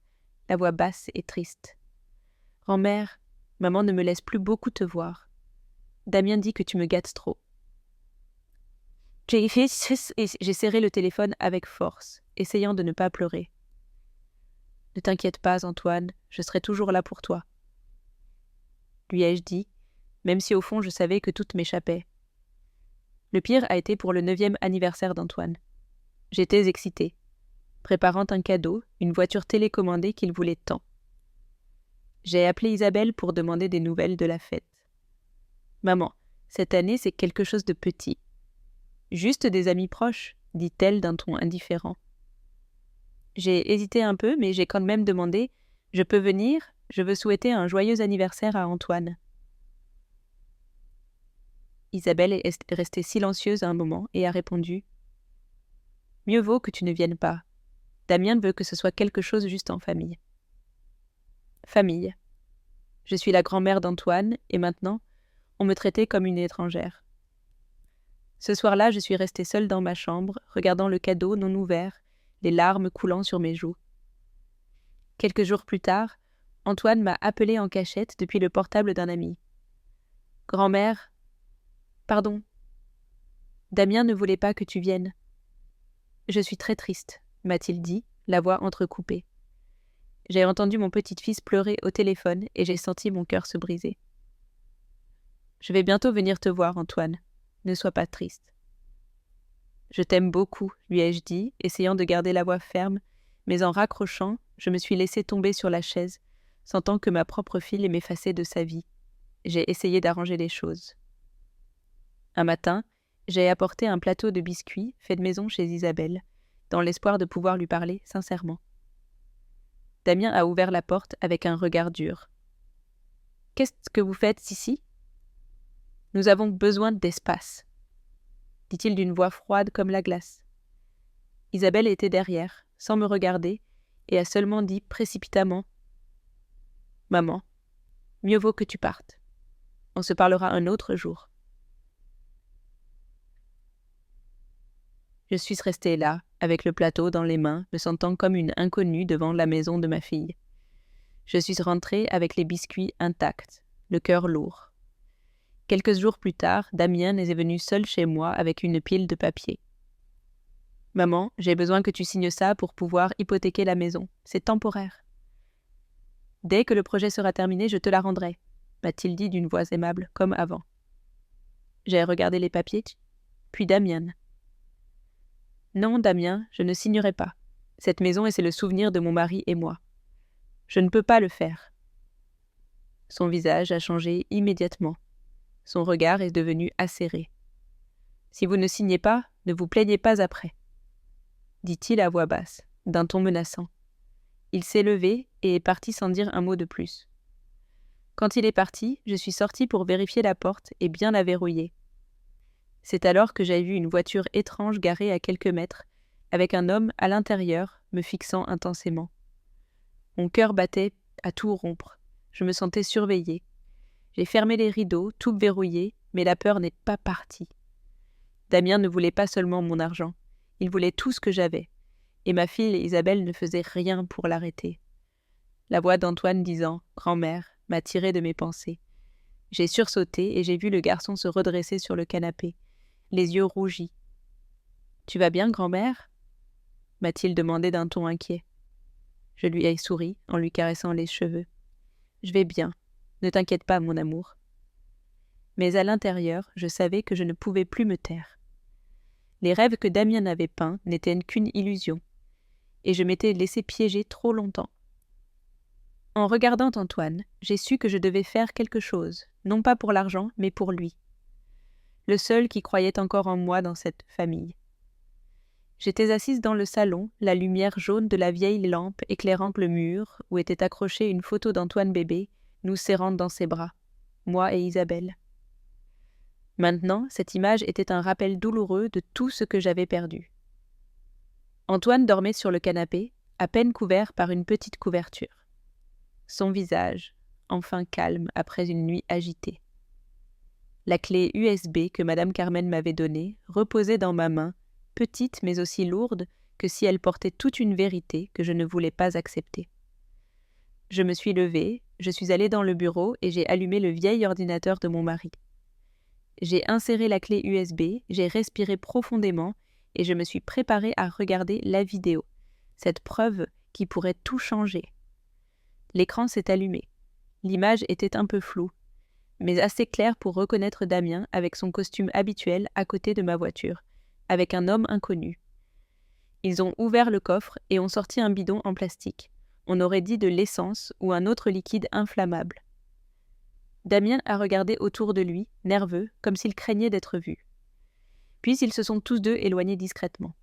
la voix basse et triste. « Grand-mère, maman ne me laisse plus beaucoup te voir. Damien dit que tu me gâtes trop. » J'ai serré le téléphone avec force, essayant de ne pas pleurer. « Ne t'inquiète pas, Antoine, je serai toujours là pour toi. » Lui ai-je dit, même si au fond je savais que tout m'échappait. Le pire a été pour le 9e anniversaire d'Antoine. J'étais excitée, préparant un cadeau, une voiture télécommandée qu'il voulait tant. J'ai appelé Isabelle pour demander des nouvelles de la fête. « Maman, cette année c'est quelque chose de petit. Juste des amis proches, dit-elle d'un ton indifférent. J'ai hésité un peu, mais j'ai quand même demandé « Je peux venir ? Je veux souhaiter un joyeux anniversaire à Antoine. » Isabelle est restée silencieuse un moment et a répondu « Mieux vaut que tu ne viennes pas. Damien veut que ce soit quelque chose juste en famille. » Famille. Je suis la grand-mère d'Antoine et maintenant, on me traitait comme une étrangère. Ce soir-là, je suis restée seule dans ma chambre, regardant le cadeau non ouvert, les larmes coulant sur mes joues. Quelques jours plus tard, Antoine m'a appelée en cachette depuis le portable d'un ami. « Grand-mère, pardon. Damien ne voulait pas que tu viennes. »« Je suis très triste, » m'a-t-il dit, la voix entrecoupée. J'ai entendu mon petit-fils pleurer au téléphone et j'ai senti mon cœur se briser. « Je vais bientôt venir te voir, Antoine. Ne sois pas triste. »« Je t'aime beaucoup, » lui ai-je dit, essayant de garder la voix ferme, mais en raccrochant, je me suis laissée tomber sur la chaise, sentant que ma propre fille m'effaçait de sa vie. J'ai essayé d'arranger les choses. Un matin, j'ai apporté un plateau de biscuits fait de maison chez Isabelle, dans l'espoir de pouvoir lui parler sincèrement. Damien a ouvert la porte avec un regard dur. « Qu'est-ce que vous faites ici ? » ?»« Nous avons besoin d'espace, » dit-il d'une voix froide comme la glace. Isabelle était derrière, sans me regarder, et a seulement dit précipitamment « Maman, mieux vaut que tu partes. On se parlera un autre jour. » Je suis restée là, avec le plateau dans les mains, me sentant comme une inconnue devant la maison de ma fille. Je suis rentrée avec les biscuits intacts, le cœur lourd. Quelques jours plus tard, Damien est venu seul chez moi avec une pile de papier. « Maman, j'ai besoin que tu signes ça pour pouvoir hypothéquer la maison. C'est temporaire. »« Dès que le projet sera terminé, je te la rendrai, » m'a-t-il dit d'une voix aimable, comme avant. J'ai regardé les papiers, puis Damien. « Non, Damien, je ne signerai pas. Cette maison, c'est le souvenir de mon mari et moi. Je ne peux pas le faire. » Son visage a changé immédiatement. Son regard est devenu acéré. « Si vous ne signez pas, ne vous plaignez pas après, » dit-il à voix basse, d'un ton menaçant. Il s'est levé et est parti sans dire un mot de plus. Quand il est parti, je suis sortie pour vérifier la porte et bien la verrouiller. C'est alors que j'ai vu une voiture étrange garée à quelques mètres, avec un homme à l'intérieur me fixant intensément. Mon cœur battait à tout rompre. Je me sentais surveillée. J'ai fermé les rideaux, tout verrouillé, mais la peur n'est pas partie. Damien ne voulait pas seulement mon argent, il voulait tout ce que j'avais, et ma fille Isabelle ne faisait rien pour l'arrêter. La voix d'Antoine disant « Grand-mère » m'a tirée de mes pensées. J'ai sursauté et j'ai vu le garçon se redresser sur le canapé, les yeux rougis. « Tu vas bien, grand-mère » m'a-t-il demandé d'un ton inquiet. Je lui ai souri en lui caressant les cheveux. « Je vais bien, ne t'inquiète pas, mon amour. » Mais à l'intérieur, je savais que je ne pouvais plus me taire. Les rêves que Damien avait peints n'étaient qu'une illusion, et je m'étais laissé piéger trop longtemps. En regardant Antoine, j'ai su que je devais faire quelque chose, non pas pour l'argent, mais pour lui. Le seul qui croyait encore en moi dans cette famille. J'étais assise dans le salon, la lumière jaune de la vieille lampe éclairant le mur où était accrochée une photo d'Antoine bébé, nous serrant dans ses bras, moi et Isabelle. Maintenant, cette image était un rappel douloureux de tout ce que j'avais perdu. Antoine dormait sur le canapé, à peine couvert par une petite couverture. Son visage, enfin calme après une nuit agitée. La clé USB que Madame Carmen m'avait donnée reposait dans ma main, petite mais aussi lourde que si elle portait toute une vérité que je ne voulais pas accepter. Je me suis levée, je suis allée dans le bureau et j'ai allumé le vieil ordinateur de mon mari. J'ai inséré la clé USB, j'ai respiré profondément et je me suis préparée à regarder la vidéo, cette preuve qui pourrait tout changer. L'écran s'est allumé. L'image était un peu floue, mais assez claire pour reconnaître Damien avec son costume habituel à côté de ma voiture, avec un homme inconnu. Ils ont ouvert le coffre et ont sorti un bidon en plastique. On aurait dit de l'essence ou un autre liquide inflammable. Damien a regardé autour de lui, nerveux, comme s'il craignait d'être vu. Puis ils se sont tous deux éloignés discrètement.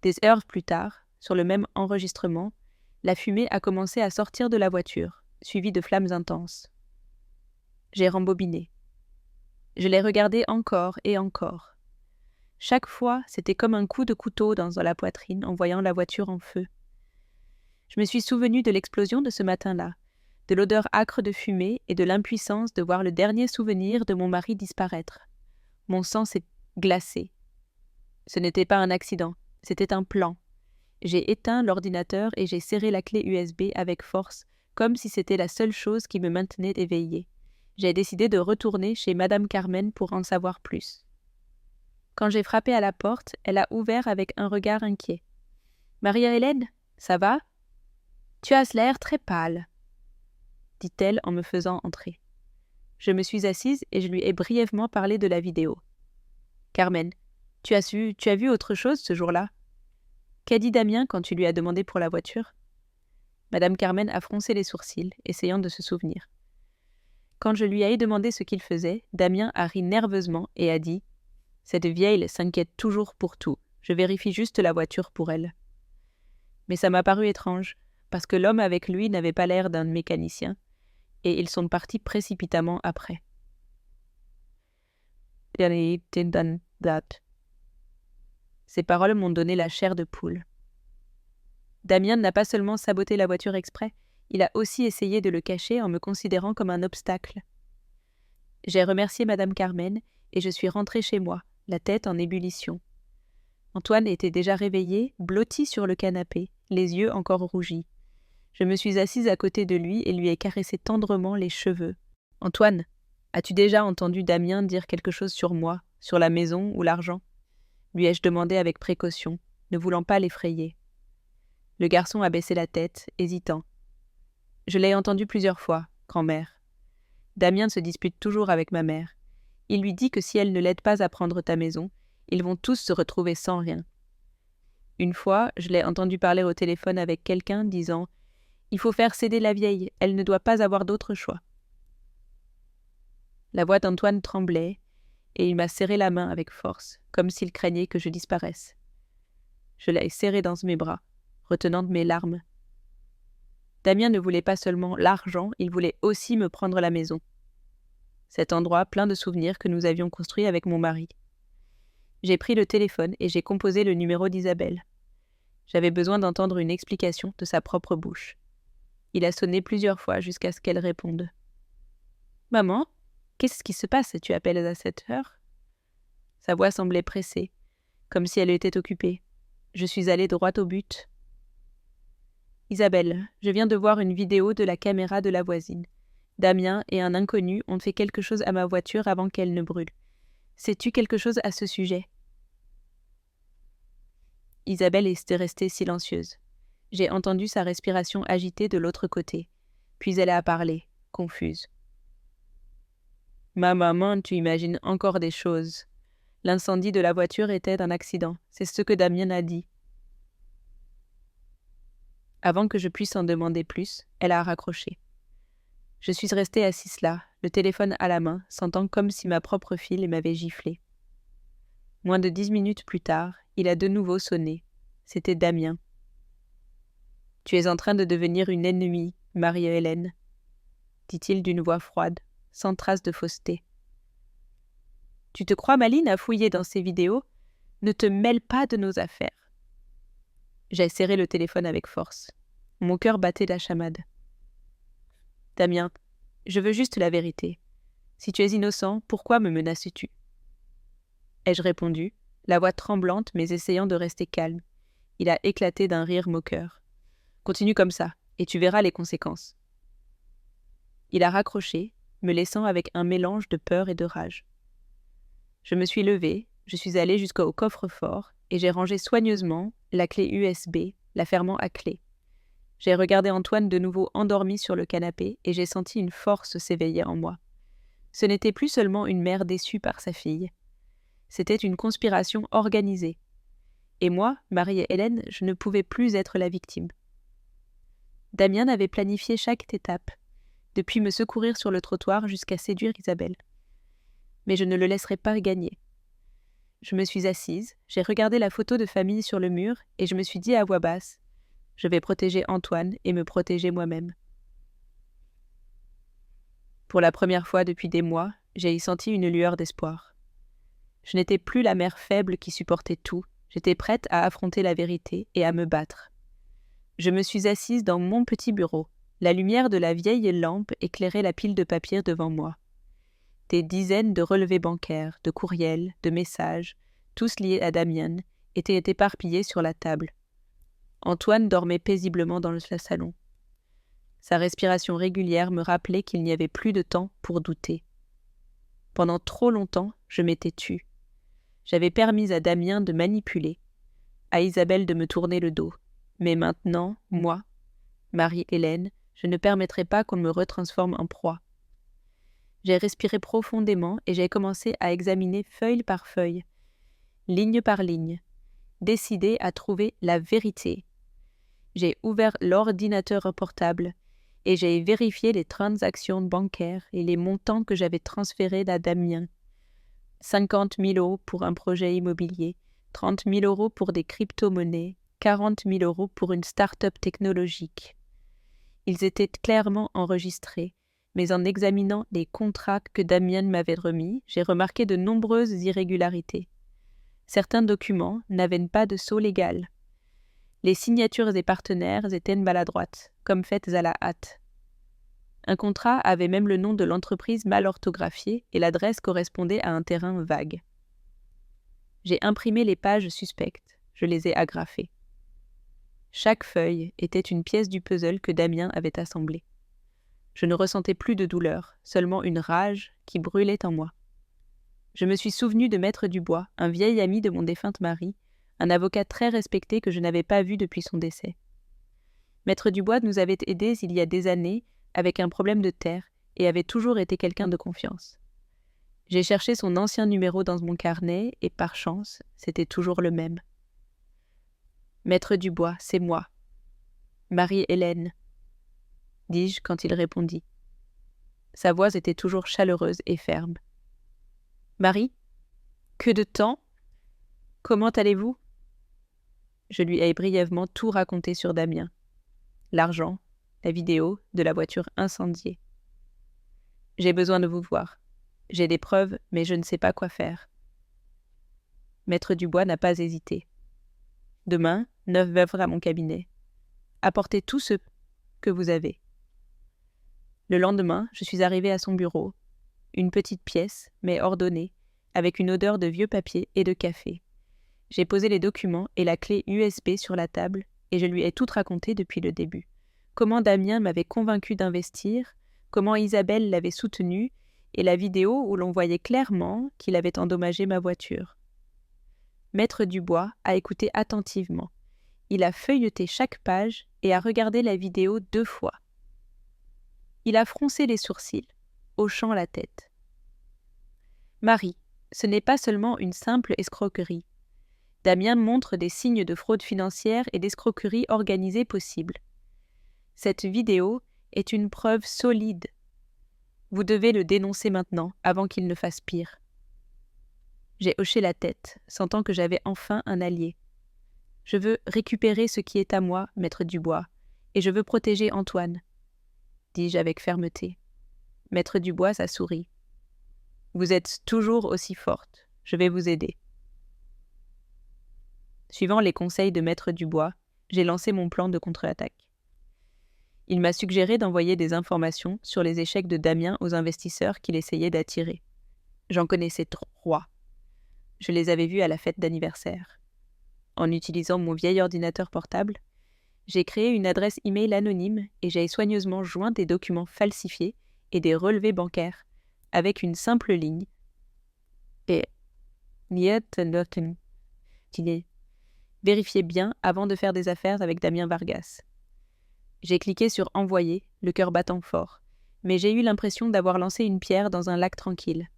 Des heures plus tard, sur le même enregistrement, la fumée a commencé à sortir de la voiture, suivie de flammes intenses. J'ai rembobiné. Je l'ai regardé encore et encore. Chaque fois, c'était comme un coup de couteau dans la poitrine en voyant la voiture en feu. Je me suis souvenu de l'explosion de ce matin-là, de l'odeur âcre de fumée et de l'impuissance de voir le dernier souvenir de mon mari disparaître. Mon sang s'est glacé. Ce n'était pas un accident, c'était un plan. J'ai éteint l'ordinateur et j'ai serré la clé USB avec force, comme si c'était la seule chose qui me maintenait éveillée. J'ai décidé de retourner chez Madame Carmen pour en savoir plus. Quand j'ai frappé à la porte, elle a ouvert avec un regard inquiet. « Maria-Hélène, ça va ? Tu as l'air très pâle, » dit-elle en me faisant entrer. Je me suis assise et je lui ai brièvement parlé de la vidéo. « Carmen, tu as vu autre chose ce jour-là ? Qu'a dit Damien quand tu lui as demandé pour la voiture ?» Madame Carmen a froncé les sourcils, essayant de se souvenir. Quand je lui ai demandé ce qu'il faisait, Damien a ri nerveusement et a dit « Cette vieille s'inquiète toujours pour tout. Je vérifie juste la voiture pour elle. » Mais ça m'a paru étrange, parce que l'homme avec lui n'avait pas l'air d'un mécanicien, et ils sont partis précipitamment après. Ces paroles m'ont donné la chair de poule. Damien n'a pas seulement saboté la voiture exprès, il a aussi essayé de le cacher en me considérant comme un obstacle. J'ai remercié Madame Carmen et je suis rentrée chez moi, la tête en ébullition. Antoine était déjà réveillé, blotti sur le canapé, les yeux encore rougis. Je me suis assise à côté de lui et lui ai caressé tendrement les cheveux. « Antoine, as-tu déjà entendu Damien dire quelque chose sur moi, sur la maison ou l'argent ?» lui ai-je demandé avec précaution, ne voulant pas l'effrayer. Le garçon a baissé la tête, hésitant. « Je l'ai entendu plusieurs fois, grand-mère. Damien se dispute toujours avec ma mère. Il lui dit que si elle ne l'aide pas à prendre ta maison, ils vont tous se retrouver sans rien. Une fois, je l'ai entendu parler au téléphone avec quelqu'un disant « Il faut faire céder la vieille, elle ne doit pas avoir d'autre choix. » La voix d'Antoine tremblait, et il m'a serré la main avec force, comme s'il craignait que je disparaisse. Je l'ai serré dans mes bras, retenant mes larmes. Damien ne voulait pas seulement l'argent, il voulait aussi me prendre la maison. Cet endroit plein de souvenirs que nous avions construit avec mon mari. J'ai pris le téléphone et j'ai composé le numéro d'Isabelle. J'avais besoin d'entendre une explication de sa propre bouche. Il a sonné plusieurs fois jusqu'à ce qu'elle réponde. « Maman, qu'est-ce qui se passe? Tu appelles à cette heure ?» Sa voix semblait pressée, comme si elle était occupée. Je suis allée droit au but. « Isabelle, je viens de voir une vidéo de la caméra de la voisine. Damien et un inconnu ont fait quelque chose à ma voiture avant qu'elle ne brûle. Sais-tu quelque chose à ce sujet ?» Isabelle est restée silencieuse. J'ai entendu sa respiration agitée de l'autre côté. Puis elle a parlé, confuse. « Ma maman, tu imagines encore des choses. L'incendie de la voiture était un accident. C'est ce que Damien a dit. » Avant que je puisse en demander plus, elle a raccroché. Je suis restée assise là, le téléphone à la main, sentant comme si ma propre fille m'avait giflé. Moins de 10 minutes plus tard, il a de nouveau sonné. C'était Damien. « Tu es en train de devenir une ennemie, Marie-Hélène, » dit-il d'une voix froide, sans trace de fausseté. « Tu te crois maline à fouiller dans ces vidéos ? Ne te mêle pas de nos affaires. » J'ai serré le téléphone avec force. Mon cœur battait la chamade. « Damien, je veux juste la vérité. Si tu es innocent, pourquoi me menaces-tu » ai-je répondu, la voix tremblante mais essayant de rester calme. Il a éclaté d'un rire moqueur. « Continue comme ça, et tu verras les conséquences. » Il a raccroché, me laissant avec un mélange de peur et de rage. Je me suis levée, je suis allée jusqu'au coffre-fort et j'ai rangé soigneusement la clé USB, la fermant à clé. J'ai regardé Antoine de nouveau endormi sur le canapé et j'ai senti une force s'éveiller en moi. Ce n'était plus seulement une mère déçue par sa fille. C'était une conspiration organisée. Et moi, Marie-Hélène, je ne pouvais plus être la victime. Damien avait planifié chaque étape, depuis me secourir sur le trottoir jusqu'à séduire Isabelle. Mais je ne le laisserai pas gagner. Je me suis assise, j'ai regardé la photo de famille sur le mur et je me suis dit à voix basse, je vais protéger Antoine et me protéger moi-même. Pour la première fois depuis des mois, j'ai y senti une lueur d'espoir. Je n'étais plus la mère faible qui supportait tout, j'étais prête à affronter la vérité et à me battre. Je me suis assise dans mon petit bureau. La lumière de la vieille lampe éclairait la pile de papiers devant moi. Des dizaines de relevés bancaires, de courriels, de messages, tous liés à Damien, étaient éparpillés sur la table. Antoine dormait paisiblement dans le salon. Sa respiration régulière me rappelait qu'il n'y avait plus de temps pour douter. Pendant trop longtemps, je m'étais tue. J'avais permis à Damien de manipuler, à Isabelle de me tourner le dos. Mais maintenant, moi, Marie-Hélène, je ne permettrai pas qu'on me retransforme en proie. J'ai respiré profondément et j'ai commencé à examiner feuille par feuille, ligne par ligne, décidée à trouver la vérité. J'ai ouvert l'ordinateur portable et j'ai vérifié les transactions bancaires et les montants que j'avais transférés à Damien. 50 000 € pour un projet immobilier, 30 000 € pour des crypto-monnaies, 40 000 € pour une start-up technologique. Ils étaient clairement enregistrés, mais en examinant les contrats que Damien m'avait remis, j'ai remarqué de nombreuses irrégularités. Certains documents n'avaient pas de sceau légal. Les signatures des partenaires étaient maladroites, comme faites à la hâte. Un contrat avait même le nom de l'entreprise mal orthographié et l'adresse correspondait à un terrain vague. J'ai imprimé les pages suspectes, je les ai agrafées. Chaque feuille était une pièce du puzzle que Damien avait assemblée. Je ne ressentais plus de douleur, seulement une rage qui brûlait en moi. Je me suis souvenu de Maître Dubois, un vieil ami de mon défunte mari, un avocat très respecté que je n'avais pas vu depuis son décès. Maître Dubois nous avait aidés il y a des années avec un problème de terre et avait toujours été quelqu'un de confiance. J'ai cherché son ancien numéro dans mon carnet et par chance, c'était toujours le même. Maître Dubois, c'est moi. Marie-Hélène, dis-je quand il répondit. Sa voix était toujours chaleureuse et ferme. Marie, que de temps? Comment allez-vous? Je lui ai brièvement tout raconté sur Damien. L'argent, la vidéo de la voiture incendiée. J'ai besoin de vous voir. J'ai des preuves, mais je ne sais pas quoi faire. Maître Dubois n'a pas hésité. Demain, 9h à mon cabinet. Apportez tout ce que vous avez. Le lendemain, je suis arrivée à son bureau, une petite pièce, mais ordonnée, avec une odeur de vieux papier et de café. J'ai posé les documents et la clé USB sur la table et je lui ai tout raconté depuis le début. Comment Damien m'avait convaincu d'investir, comment Isabelle l'avait soutenu et la vidéo où l'on voyait clairement qu'il avait endommagé ma voiture. Maître Dubois a écouté attentivement. Il a feuilleté chaque page et a regardé la vidéo 2 fois. Il a froncé les sourcils, hochant la tête. Marie, ce n'est pas seulement une simple escroquerie. Damien montre des signes de fraude financière et d'escroquerie organisée possibles. Cette vidéo est une preuve solide. Vous devez le dénoncer maintenant, avant qu'il ne fasse pire. J'ai hoché la tête, sentant que j'avais enfin un allié. Je veux récupérer ce qui est à moi, Maître Dubois, et je veux protéger Antoine, dis-je avec fermeté. Maître Dubois a souri. Vous êtes toujours aussi forte, je vais vous aider. Suivant les conseils de Maître Dubois, j'ai lancé mon plan de contre-attaque. Il m'a suggéré d'envoyer des informations sur les échecs de Damien aux investisseurs qu'il essayait d'attirer. J'en connaissais 3. Je les avais vus à la fête d'anniversaire. En utilisant mon vieil ordinateur portable, j'ai créé une adresse email anonyme et j'ai soigneusement joint des documents falsifiés et des relevés bancaires avec une simple ligne. Et vérifiez bien avant de faire des affaires avec Damien Vargas. J'ai cliqué sur « Envoyer », le cœur battant fort, mais j'ai eu l'impression d'avoir lancé une pierre dans un lac tranquille.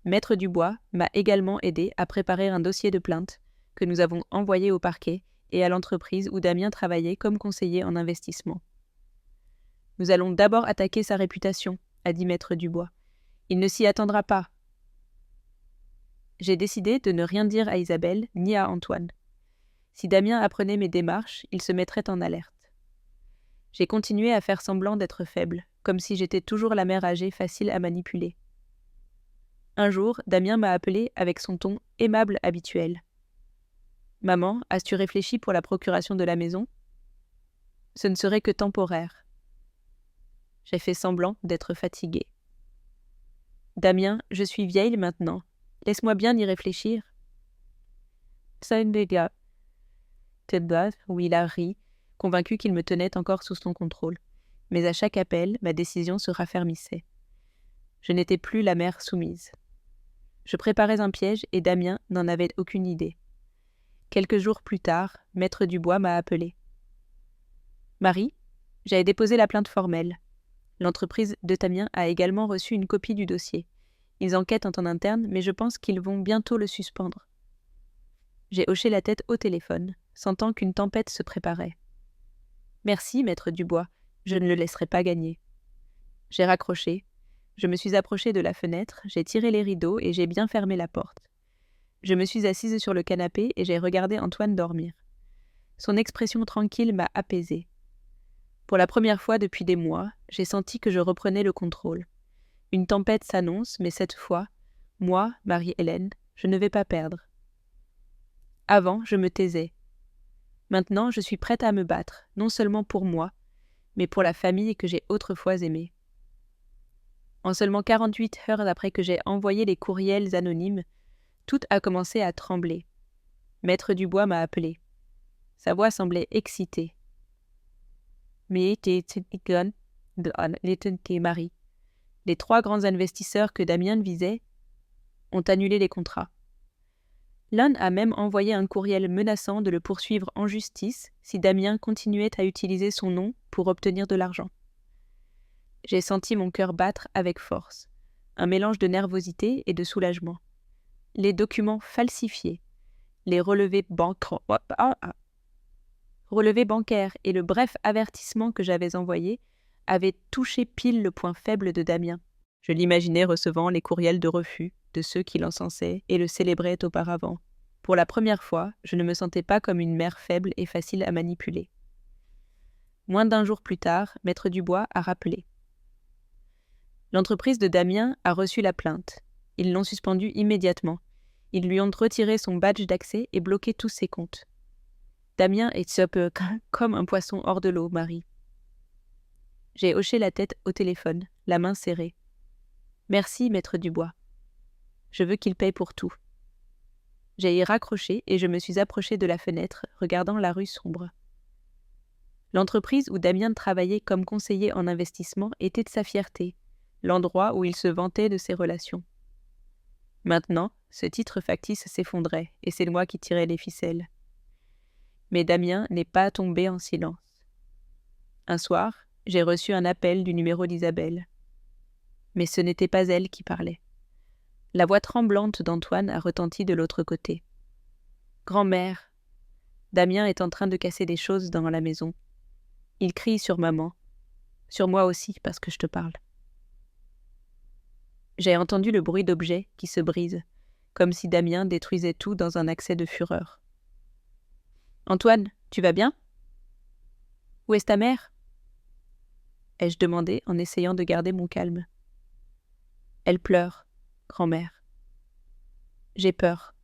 Maître Dubois m'a également aidé à préparer un dossier de plainte que nous avons envoyé au parquet et à l'entreprise où Damien travaillait comme conseiller en investissement. « Nous allons d'abord attaquer sa réputation », a dit Maître Dubois. « Il ne s'y attendra pas. » j'ai décidé de ne rien dire à Isabelle ni à Antoine. Si Damien apprenait mes démarches, il se mettrait en alerte. J'ai continué à faire semblant d'être faible, comme si j'étais toujours la mère âgée facile à manipuler. Un jour, Damien m'a appelé avec son ton aimable habituel. « Maman, as-tu réfléchi pour la procuration de la maison ? Ce ne serait que temporaire. » J'ai fait semblant d'être fatiguée. « Damien, je suis vieille maintenant. Laisse-moi bien y réfléchir. » Ça ne dégâts. Où il a ri, convaincu qu'il me tenait encore sous son contrôle. Mais à chaque appel, ma décision se raffermissait. Je n'étais plus la mère soumise. Je préparais un piège et Damien n'en avait aucune idée. Quelques jours plus tard, Maître Dubois m'a appelé. « Marie, j'avais déposé la plainte formelle. L'entreprise de Damien a également reçu une copie du dossier. Ils enquêtent en interne, mais je pense qu'ils vont bientôt le suspendre. » J'ai hoché la tête au téléphone, sentant qu'une tempête se préparait. « Merci, Maître Dubois, je ne le laisserai pas gagner. » J'ai raccroché. Je me suis approchée de la fenêtre, j'ai tiré les rideaux et j'ai bien fermé la porte. Je me suis assise sur le canapé et j'ai regardé Antoine dormir. Son expression tranquille m'a apaisée. Pour la première fois depuis des mois, j'ai senti que je reprenais le contrôle. Une tempête s'annonce, mais cette fois, moi, Marie-Hélène, je ne vais pas perdre. Avant, je me taisais. Maintenant, je suis prête à me battre, non seulement pour moi, mais pour la famille que j'ai autrefois aimée. En seulement 48 heures après que j'ai envoyé les courriels anonymes, tout a commencé à trembler. Maître Dubois m'a appelé. Sa voix semblait excitée. Mais Marie. Les 3 grands investisseurs que Damien visait ont annulé les contrats. L'un a même envoyé un courriel menaçant de le poursuivre en justice si Damien continuait à utiliser son nom pour obtenir de l'argent. J'ai senti mon cœur battre avec force, un mélange de nervosité et de soulagement. Les documents falsifiés, les relevés bancaires et le bref avertissement que j'avais envoyé avaient touché pile le point faible de Damien. Je l'imaginais recevant les courriels de refus de ceux qui l'encensaient et le célébraient auparavant. Pour la première fois, je ne me sentais pas comme une mère faible et facile à manipuler. Moins d'1 jour plus tard, Maître Dubois a rappelé. L'entreprise de Damien a reçu la plainte. Ils l'ont suspendue immédiatement. Ils lui ont retiré son badge d'accès et bloqué tous ses comptes. Damien est comme un poisson hors de l'eau, Marie. J'ai hoché la tête au téléphone, la main serrée. Merci, Maître Dubois. Je veux qu'il paye pour tout. J'ai y raccroché et je me suis approchée de la fenêtre, regardant la rue sombre. L'entreprise où Damien travaillait comme conseiller en investissement était de sa fierté, l'endroit où il se vantait de ses relations. Maintenant, ce titre factice s'effondrait et c'est moi qui tirais les ficelles. Mais Damien n'est pas tombé en silence. Un soir, j'ai reçu un appel du numéro d'Isabelle. Mais ce n'était pas elle qui parlait. La voix tremblante d'Antoine a retenti de l'autre côté. « Grand-mère, Damien est en train de casser des choses dans la maison. Il crie sur maman. Sur moi aussi, parce que je te parle. » J'ai entendu le bruit d'objets qui se brisent, comme si Damien détruisait tout dans un accès de fureur. « Antoine, tu vas bien ? Où est ta mère ? » ai-je demandé en essayant de garder mon calme. « Elle pleure, grand-mère. » J'ai peur.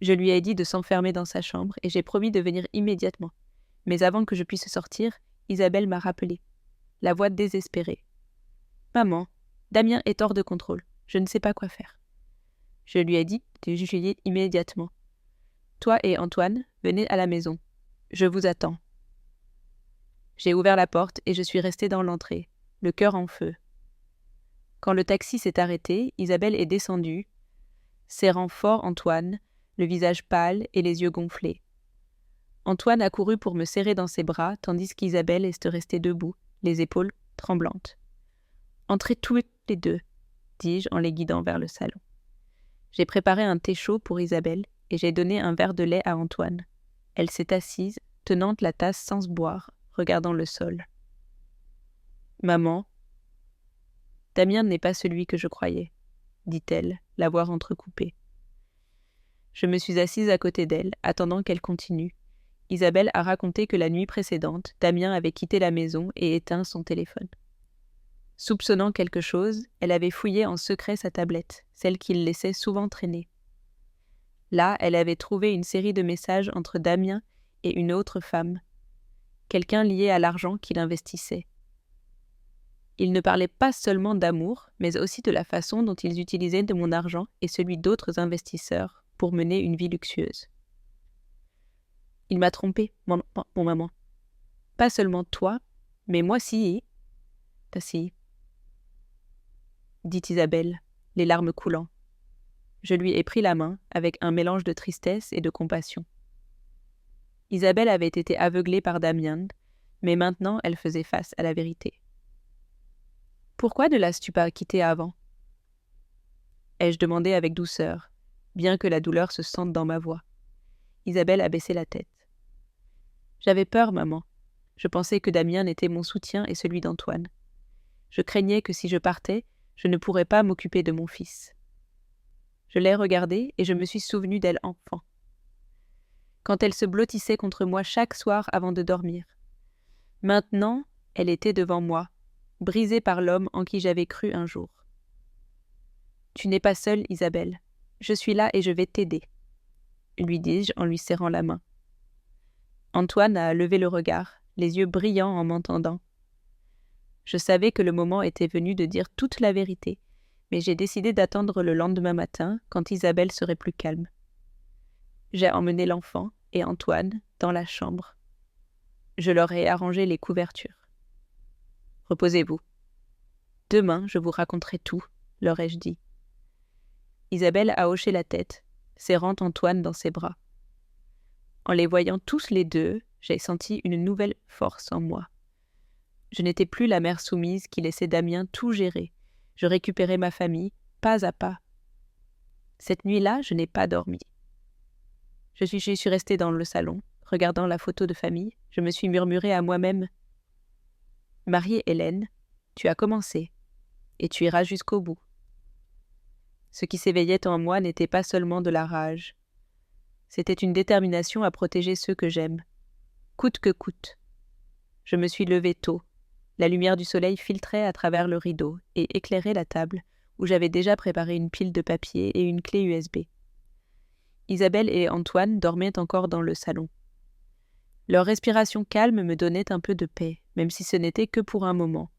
Je lui ai dit de s'enfermer dans sa chambre et j'ai promis de venir immédiatement. Mais avant que je puisse sortir, Isabelle m'a rappelé, la voix désespérée. « Maman, Damien est hors de contrôle. Je ne sais pas quoi faire. » Je lui ai dit de juger immédiatement. « Toi et Antoine, venez à la maison. Je vous attends. » J'ai ouvert la porte et je suis restée dans l'entrée, le cœur en feu. Quand le taxi s'est arrêté, Isabelle est descendue, serrant fort Antoine, le visage pâle et les yeux gonflés. Antoine a couru pour me serrer dans ses bras, tandis qu'Isabelle est restée debout, les épaules tremblantes. « Entrez tous les deux, » dis-je en les guidant vers le salon. J'ai préparé un thé chaud pour Isabelle et j'ai donné un verre de lait à Antoine. Elle s'est assise, tenant la tasse sans se boire, regardant le sol. « Maman, Damien n'est pas celui que je croyais, » dit-elle, la voix entrecoupée. Je me suis assise à côté d'elle, attendant qu'elle continue. Isabelle a raconté que la nuit précédente, Damien avait quitté la maison et éteint son téléphone. Soupçonnant quelque chose, elle avait fouillé en secret sa tablette, celle qu'il laissait souvent traîner. Là, elle avait trouvé une série de messages entre Damien et une autre femme, quelqu'un lié à l'argent qu'il investissait. Ils ne parlaient pas seulement d'amour, mais aussi de la façon dont ils utilisaient de mon argent et celui d'autres investisseurs pour mener une vie luxueuse. Il m'a trompé, mon maman. Pas seulement toi, mais moi si. T'as si. Dit Isabelle, les larmes coulant. Je lui ai pris la main avec un mélange de tristesse et de compassion. Isabelle avait été aveuglée par Damien, mais maintenant elle faisait face à la vérité. « Pourquoi ne l'as-tu pas quitté avant ?» ai-je demandé avec douceur, bien que la douleur se sente dans ma voix. Isabelle a baissé la tête. « J'avais peur, maman. Je pensais que Damien était mon soutien et celui d'Antoine. Je craignais que si je partais, je ne pourrais pas m'occuper de mon fils. » Je l'ai regardée et je me suis souvenue d'elle enfant. Quand elle se blottissait contre moi chaque soir avant de dormir. Maintenant, elle était devant moi, brisée par l'homme en qui j'avais cru un jour. « Tu n'es pas seule, Isabelle. Je suis là et je vais t'aider, » lui dis-je en lui serrant la main. Antoine a levé le regard, les yeux brillants en m'entendant. Je savais que le moment était venu de dire toute la vérité, mais j'ai décidé d'attendre le lendemain matin, quand Isabelle serait plus calme. J'ai emmené l'enfant et Antoine dans la chambre. Je leur ai arrangé les couvertures. « Reposez-vous. Demain, je vous raconterai tout, » leur ai-je dit. Isabelle a hoché la tête, serrant Antoine dans ses bras. En les voyant tous les deux, j'ai senti une nouvelle force en moi. Je n'étais plus la mère soumise qui laissait Damien tout gérer. Je récupérais ma famille, pas à pas. Cette nuit-là, je n'ai pas dormi. Je suis restée dans le salon, regardant la photo de famille. Je me suis murmuré à moi-même « Marie-Hélène, tu as commencé, et tu iras jusqu'au bout. » Ce qui s'éveillait en moi n'était pas seulement de la rage. C'était une détermination à protéger ceux que j'aime, coûte que coûte. Je me suis levée tôt. La lumière du soleil filtrait à travers le rideau et éclairait la table où j'avais déjà préparé une pile de papier et une clé USB. Isabelle et Antoine dormaient encore dans le salon. Leur respiration calme me donnait un peu de paix, même si ce n'était que pour un moment.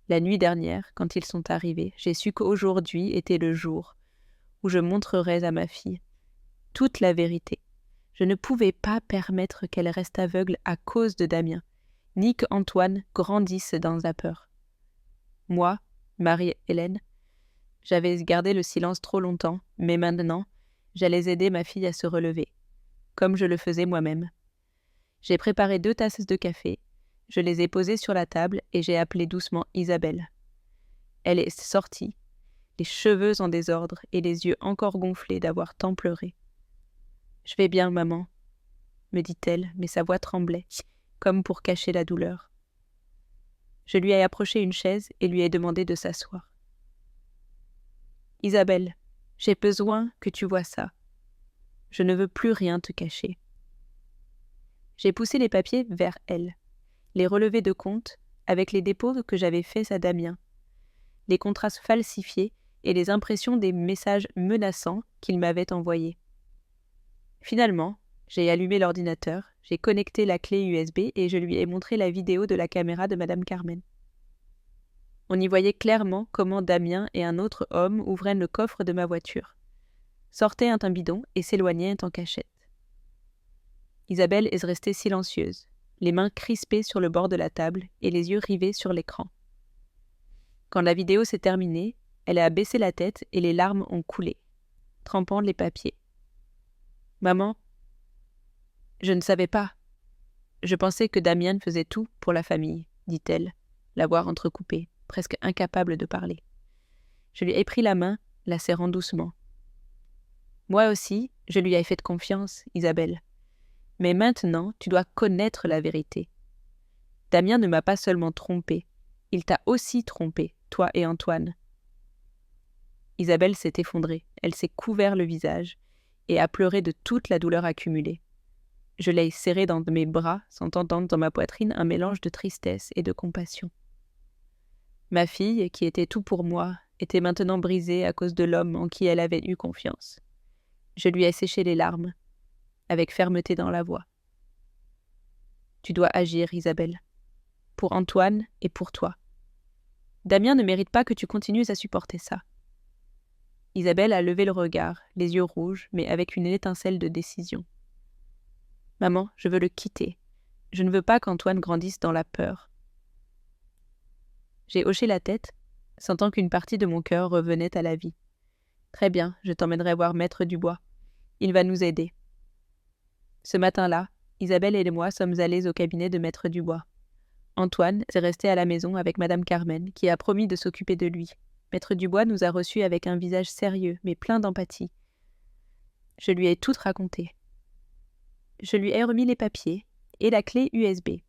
La nuit dernière, quand ils sont arrivés, j'ai su qu'aujourd'hui était le jour où je montrerais à ma fille toute la vérité. Je ne pouvais pas permettre qu'elle reste aveugle à cause de Damien, ni qu'Antoine grandisse dans la peur. Moi, Marie-Hélène, j'avais gardé le silence trop longtemps, mais maintenant, j'allais aider ma fille à se relever, comme je le faisais moi-même. J'ai préparé 2 tasses de café, je les ai posées sur la table et j'ai appelé doucement Isabelle. Elle est sortie, les cheveux en désordre et les yeux encore gonflés d'avoir tant pleuré. « Je vais bien, maman, » me dit-elle, mais sa voix tremblait, comme pour cacher la douleur. Je lui ai approché une chaise et lui ai demandé de s'asseoir. « Isabelle, j'ai besoin que tu vois ça. Je ne veux plus rien te cacher. » J'ai poussé les papiers vers elle, les relevés de compte avec les dépôts que j'avais faits à Damien, les contrats falsifiés et les impressions des messages menaçants qu'il m'avait envoyés. Finalement, j'ai allumé l'ordinateur, j'ai connecté la clé USB et je lui ai montré la vidéo de la caméra de Madame Carmen. On y voyait clairement comment Damien et un autre homme ouvraient le coffre de ma voiture, sortaient un bidon et s'éloignaient en cachette. Isabelle est restée silencieuse, les mains crispées sur le bord de la table et les yeux rivés sur l'écran. Quand la vidéo s'est terminée, elle a baissé la tête et les larmes ont coulé, trempant les papiers. « Maman, je ne savais pas. Je pensais que Damien faisait tout pour la famille, » dit-elle, la voix entrecoupée, presque incapable de parler. Je lui ai pris la main, la serrant doucement. « Moi aussi, je lui ai fait confiance, Isabelle. Mais maintenant, tu dois connaître la vérité. Damien ne m'a pas seulement trompée, il t'a aussi trompé, toi et Antoine. » Isabelle s'est effondrée, elle s'est couvert le visage, et à pleurer de toute la douleur accumulée. Je l'ai serrée dans mes bras, sentant dans ma poitrine un mélange de tristesse et de compassion. Ma fille, qui était tout pour moi, était maintenant brisée à cause de l'homme en qui elle avait eu confiance. Je lui ai séché les larmes, avec fermeté dans la voix. Tu dois agir, Isabelle, pour Antoine et pour toi. Damien ne mérite pas que tu continues à supporter ça. Isabelle a levé le regard, les yeux rouges, mais avec une étincelle de décision. Maman, je veux le quitter. Je ne veux pas qu'Antoine grandisse dans la peur. J'ai hoché la tête, sentant qu'une partie de mon cœur revenait à la vie. Très bien, je t'emmènerai voir Maître Dubois. Il va nous aider. Ce matin-là, Isabelle et moi sommes allés au cabinet de Maître Dubois. Antoine est resté à la maison avec Madame Carmen, qui a promis de s'occuper de lui. Maître Dubois nous a reçus avec un visage sérieux, mais plein d'empathie. Je lui ai tout raconté. Je lui ai remis les papiers et la clé USB.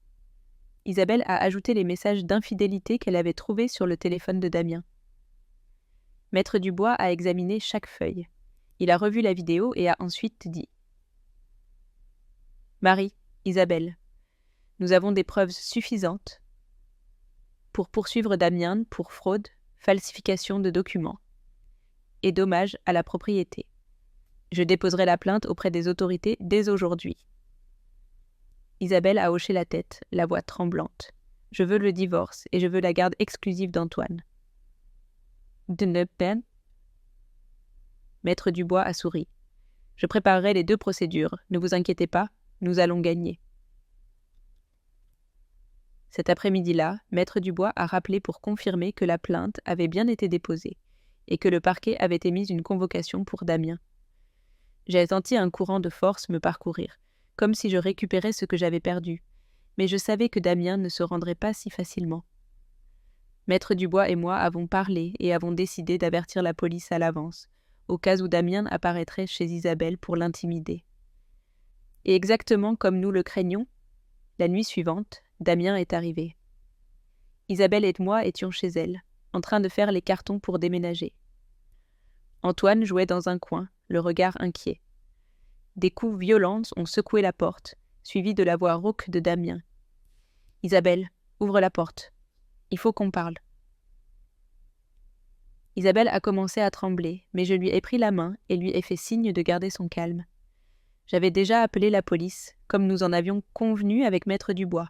Isabelle a ajouté les messages d'infidélité qu'elle avait trouvés sur le téléphone de Damien. Maître Dubois a examiné chaque feuille. Il a revu la vidéo et a ensuite dit « Marie, Isabelle, nous avons des preuves suffisantes pour poursuivre Damien pour fraude, falsification de documents et dommages à la propriété. Je déposerai la plainte auprès des autorités dès aujourd'hui. » Isabelle a hoché la tête, la voix tremblante. « Je veux le divorce et je veux la garde exclusive d'Antoine. » De ne peine. Maître Dubois a souri. « Je préparerai les 2 procédures. Ne vous inquiétez pas, nous allons gagner. » Cet après-midi-là, Maître Dubois a rappelé pour confirmer que la plainte avait bien été déposée et que le parquet avait émis une convocation pour Damien. J'ai senti un courant de force me parcourir, comme si je récupérais ce que j'avais perdu, mais je savais que Damien ne se rendrait pas si facilement. Maître Dubois et moi avons parlé et avons décidé d'avertir la police à l'avance, au cas où Damien apparaîtrait chez Isabelle pour l'intimider. Et exactement comme nous le craignions, la nuit suivante, Damien est arrivé. Isabelle et moi étions chez elle, en train de faire les cartons pour déménager. Antoine jouait dans un coin, le regard inquiet. Des coups violents ont secoué la porte, suivis de la voix rauque de Damien. « Isabelle, ouvre la porte. Il faut qu'on parle. » Isabelle a commencé à trembler, mais je lui ai pris la main et lui ai fait signe de garder son calme. J'avais déjà appelé la police, comme nous en avions convenu avec Maître Dubois.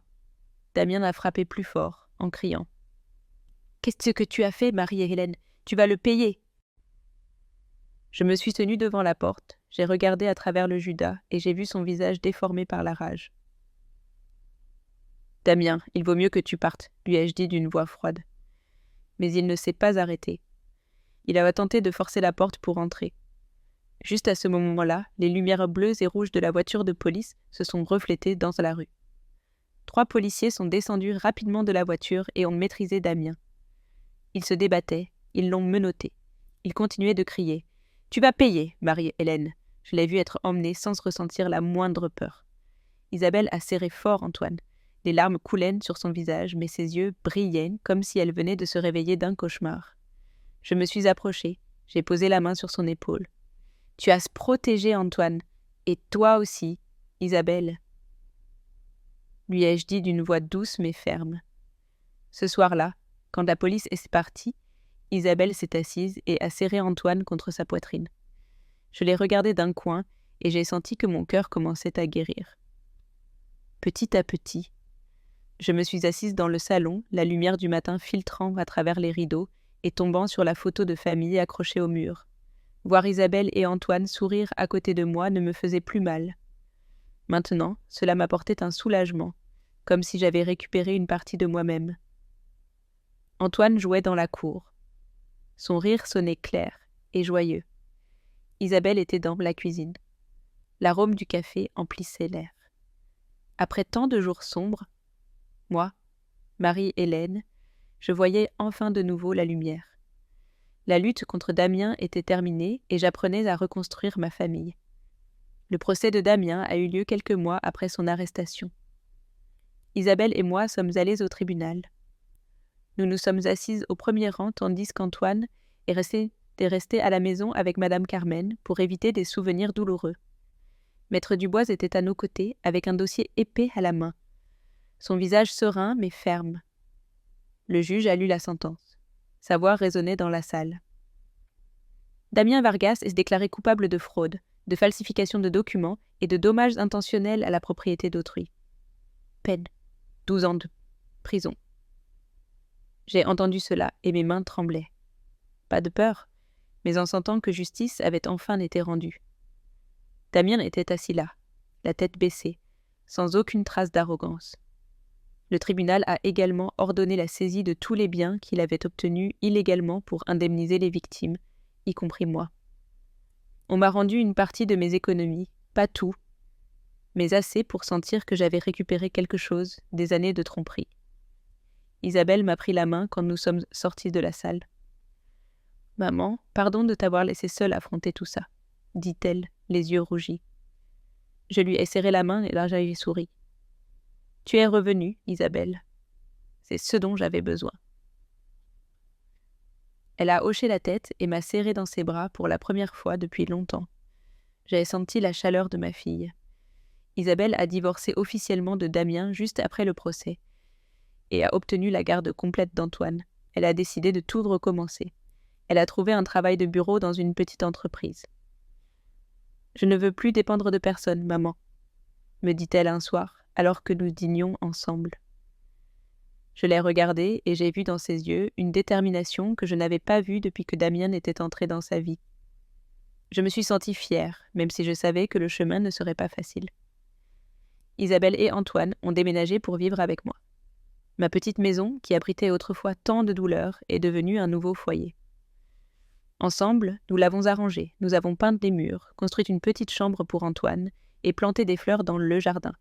Damien a frappé plus fort, en criant. « Qu'est-ce que tu as fait, Marie-Hélène ? Tu vas le payer !» Je me suis tenue devant la porte, j'ai regardé à travers le judas et j'ai vu son visage déformé par la rage. « Damien, il vaut mieux que tu partes, » lui ai-je dit d'une voix froide. Mais il ne s'est pas arrêté. Il a tenté de forcer la porte pour entrer. Juste à ce moment-là, les lumières bleues et rouges de la voiture de police se sont reflétées dans la rue. 3 policiers sont descendus rapidement de la voiture et ont maîtrisé Damien. Ils se débattaient, ils l'ont menotté. Ils continuaient de crier « Tu vas payer, Marie-Hélène !» Je l'ai vu être emmenée sans ressentir la moindre peur. Isabelle a serré fort Antoine. Les larmes coulaient sur son visage, mais ses yeux brillaient comme si elle venait de se réveiller d'un cauchemar. Je me suis approchée, j'ai posé la main sur son épaule. « Tu as protégé Antoine, et toi aussi, Isabelle !» lui ai-je dit d'une voix douce mais ferme. Ce soir-là, quand la police est partie, Isabelle s'est assise et a serré Antoine contre sa poitrine. Je l'ai regardé d'un coin et j'ai senti que mon cœur commençait à guérir. Petit à petit, je me suis assise dans le salon, la lumière du matin filtrant à travers les rideaux et tombant sur la photo de famille accrochée au mur. Voir Isabelle et Antoine sourire à côté de moi ne me faisait plus mal. Maintenant, cela m'apportait un soulagement, comme si j'avais récupéré une partie de moi-même. Antoine jouait dans la cour. Son rire sonnait clair et joyeux. Isabelle était dans la cuisine. L'arôme du café emplissait l'air. Après tant de jours sombres, moi, Marie-Hélène, je voyais enfin de nouveau la lumière. La lutte contre Damien était terminée et j'apprenais à reconstruire ma famille. Le procès de Damien a eu lieu quelques mois après son arrestation. Isabelle et moi sommes allés au tribunal. Nous nous sommes assises au premier rang tandis qu'Antoine est resté de rester à la maison avec Madame Carmen pour éviter des souvenirs douloureux. Maître Dubois était à nos côtés avec un dossier épais à la main. Son visage serein mais ferme. Le juge a lu la sentence. Sa voix résonnait dans la salle. Damien Vargas est déclaré coupable de fraude, de falsification de documents et de dommages intentionnels à la propriété d'autrui. Peine. 12 ans de prison. J'ai entendu cela et mes mains tremblaient. Pas de peur, mais en sentant que justice avait enfin été rendue. Damien était assis là, la tête baissée, sans aucune trace d'arrogance. Le tribunal a également ordonné la saisie de tous les biens qu'il avait obtenus illégalement pour indemniser les victimes, y compris moi. On m'a rendu une partie de mes économies, pas tout, mais assez pour sentir que j'avais récupéré quelque chose des années de tromperie. Isabelle m'a pris la main quand nous sommes sortis de la salle. « Maman, pardon de t'avoir laissé seule affronter tout ça, » dit-elle, les yeux rougis. Je lui ai serré la main et là j'ai souri. « Tu es revenue, Isabelle. C'est ce dont j'avais besoin. » Elle a hoché la tête et m'a serré dans ses bras pour la première fois depuis longtemps. J'avais senti la chaleur de ma fille. Isabelle a divorcé officiellement de Damien juste après le procès et a obtenu la garde complète d'Antoine. Elle a décidé de tout recommencer. Elle a trouvé un travail de bureau dans une petite entreprise. « Je ne veux plus dépendre de personne, maman, » me dit-elle un soir, alors que nous dînions ensemble. Je l'ai regardée et j'ai vu dans ses yeux une détermination que je n'avais pas vue depuis que Damien était entré dans sa vie. Je me suis sentie fière, même si je savais que le chemin ne serait pas facile. Isabelle et Antoine ont déménagé pour vivre avec moi. Ma petite maison, qui abritait autrefois tant de douleurs, est devenue un nouveau foyer. Ensemble, nous l'avons arrangé, nous avons peint les murs, construit une petite chambre pour Antoine et planté des fleurs dans le jardin.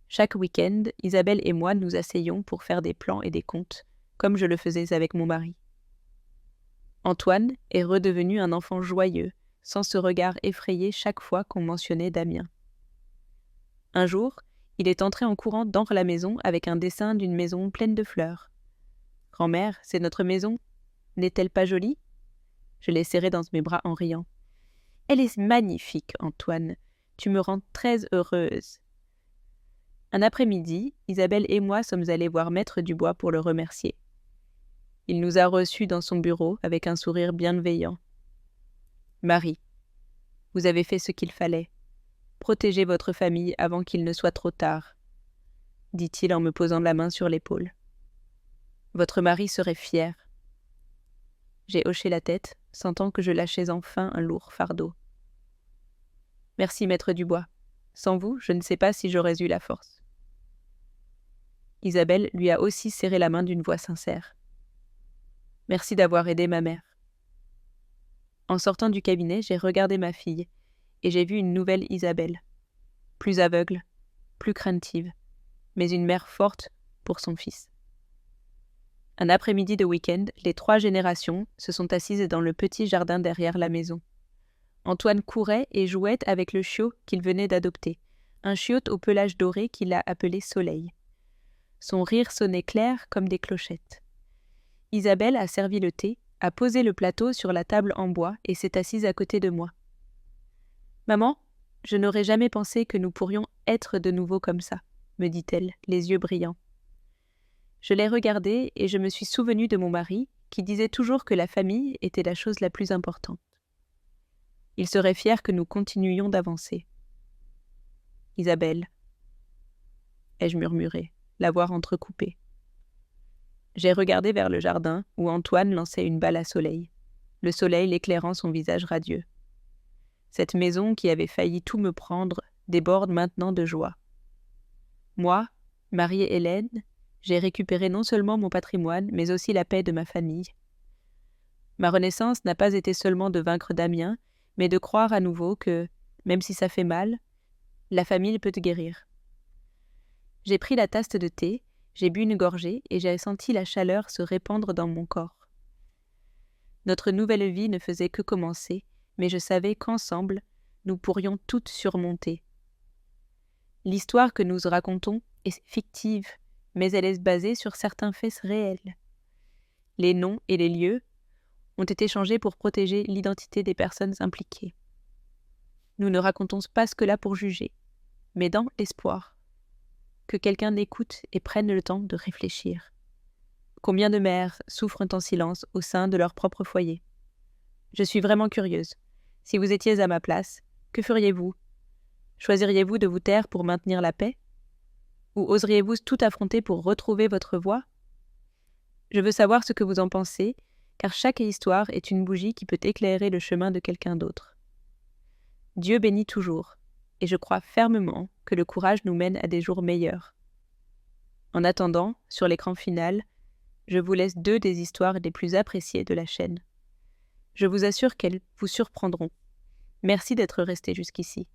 Chaque week-end, Isabelle et moi nous asseyons pour faire des plans et des comptes, comme je le faisais avec mon mari. Antoine est redevenu un enfant joyeux, sans ce regard effrayé chaque fois qu'on mentionnait Damien. Un jour, il est entré en courant dans la maison avec un dessin d'une maison pleine de fleurs. « Grand-mère, c'est notre maison. N'est-elle pas jolie ?» Je l'ai serrée dans mes bras en riant. « Elle est magnifique, Antoine. Tu me rends très heureuse. » Un après-midi, Isabelle et moi sommes allés voir Maître Dubois pour le remercier. Il nous a reçus dans son bureau avec un sourire bienveillant. « Marie, vous avez fait ce qu'il fallait. Protégez votre famille avant qu'il ne soit trop tard, » dit-il en me posant la main sur l'épaule. « Votre mari serait fier. » J'ai hoché la tête, sentant que je lâchais enfin un lourd fardeau. « Merci, Maître Dubois. Sans vous, je ne sais pas si j'aurais eu la force. » Isabelle lui a aussi serré la main d'une voix sincère. « Merci d'avoir aidé ma mère. » En sortant du cabinet, j'ai regardé ma fille et j'ai vu une nouvelle Isabelle, plus aveugle, plus craintive, mais une mère forte pour son fils. Un après-midi de week-end, les 3 générations se sont assises dans le petit jardin derrière la maison. Antoine courait et jouait avec le chiot qu'il venait d'adopter, un chiot au pelage doré qu'il a appelé Soleil. Son rire sonnait clair comme des clochettes. Isabelle a servi le thé, a posé le plateau sur la table en bois et s'est assise à côté de moi. « Maman, je n'aurais jamais pensé que nous pourrions être de nouveau comme ça, » me dit-elle, les yeux brillants. Je l'ai regardée et je me suis souvenue de mon mari, qui disait toujours que la famille était la chose la plus importante. Il serait fier que nous continuions d'avancer. « Isabelle, » ai-je murmuré, la voix entrecoupée. J'ai regardé vers le jardin où Antoine lançait une balle à Soleil, le soleil l'éclairant son visage radieux. Cette maison qui avait failli tout me prendre déborde maintenant de joie. Moi, Marie et Hélène, j'ai récupéré non seulement mon patrimoine, mais aussi la paix de ma famille. Ma renaissance n'a pas été seulement de vaincre Damien, mais de croire à nouveau que, même si ça fait mal, la famille peut te guérir. J'ai pris la tasse de thé, j'ai bu une gorgée et j'ai senti la chaleur se répandre dans mon corps. Notre nouvelle vie ne faisait que commencer, mais je savais qu'ensemble, nous pourrions toutes surmonter. L'histoire que nous racontons est fictive, mais elle est basée sur certains faits réels. Les noms et les lieux ont été changés pour protéger l'identité des personnes impliquées. Nous ne racontons pas ce que là pour juger, mais dans l'espoir que quelqu'un écoute et prenne le temps de réfléchir. Combien de mères souffrent en silence au sein de leur propre foyer? Je suis vraiment curieuse. Si vous étiez à ma place, que feriez-vous? Choisiriez-vous de vous taire pour maintenir la paix? Ou oseriez-vous tout affronter pour retrouver votre voie? Je veux savoir ce que vous en pensez, car chaque histoire est une bougie qui peut éclairer le chemin de quelqu'un d'autre. Dieu bénit toujours, et je crois fermement que le courage nous mène à des jours meilleurs. En attendant, sur l'écran final, je vous laisse 2 des histoires les plus appréciées de la chaîne. Je vous assure qu'elles vous surprendront. Merci d'être resté jusqu'ici.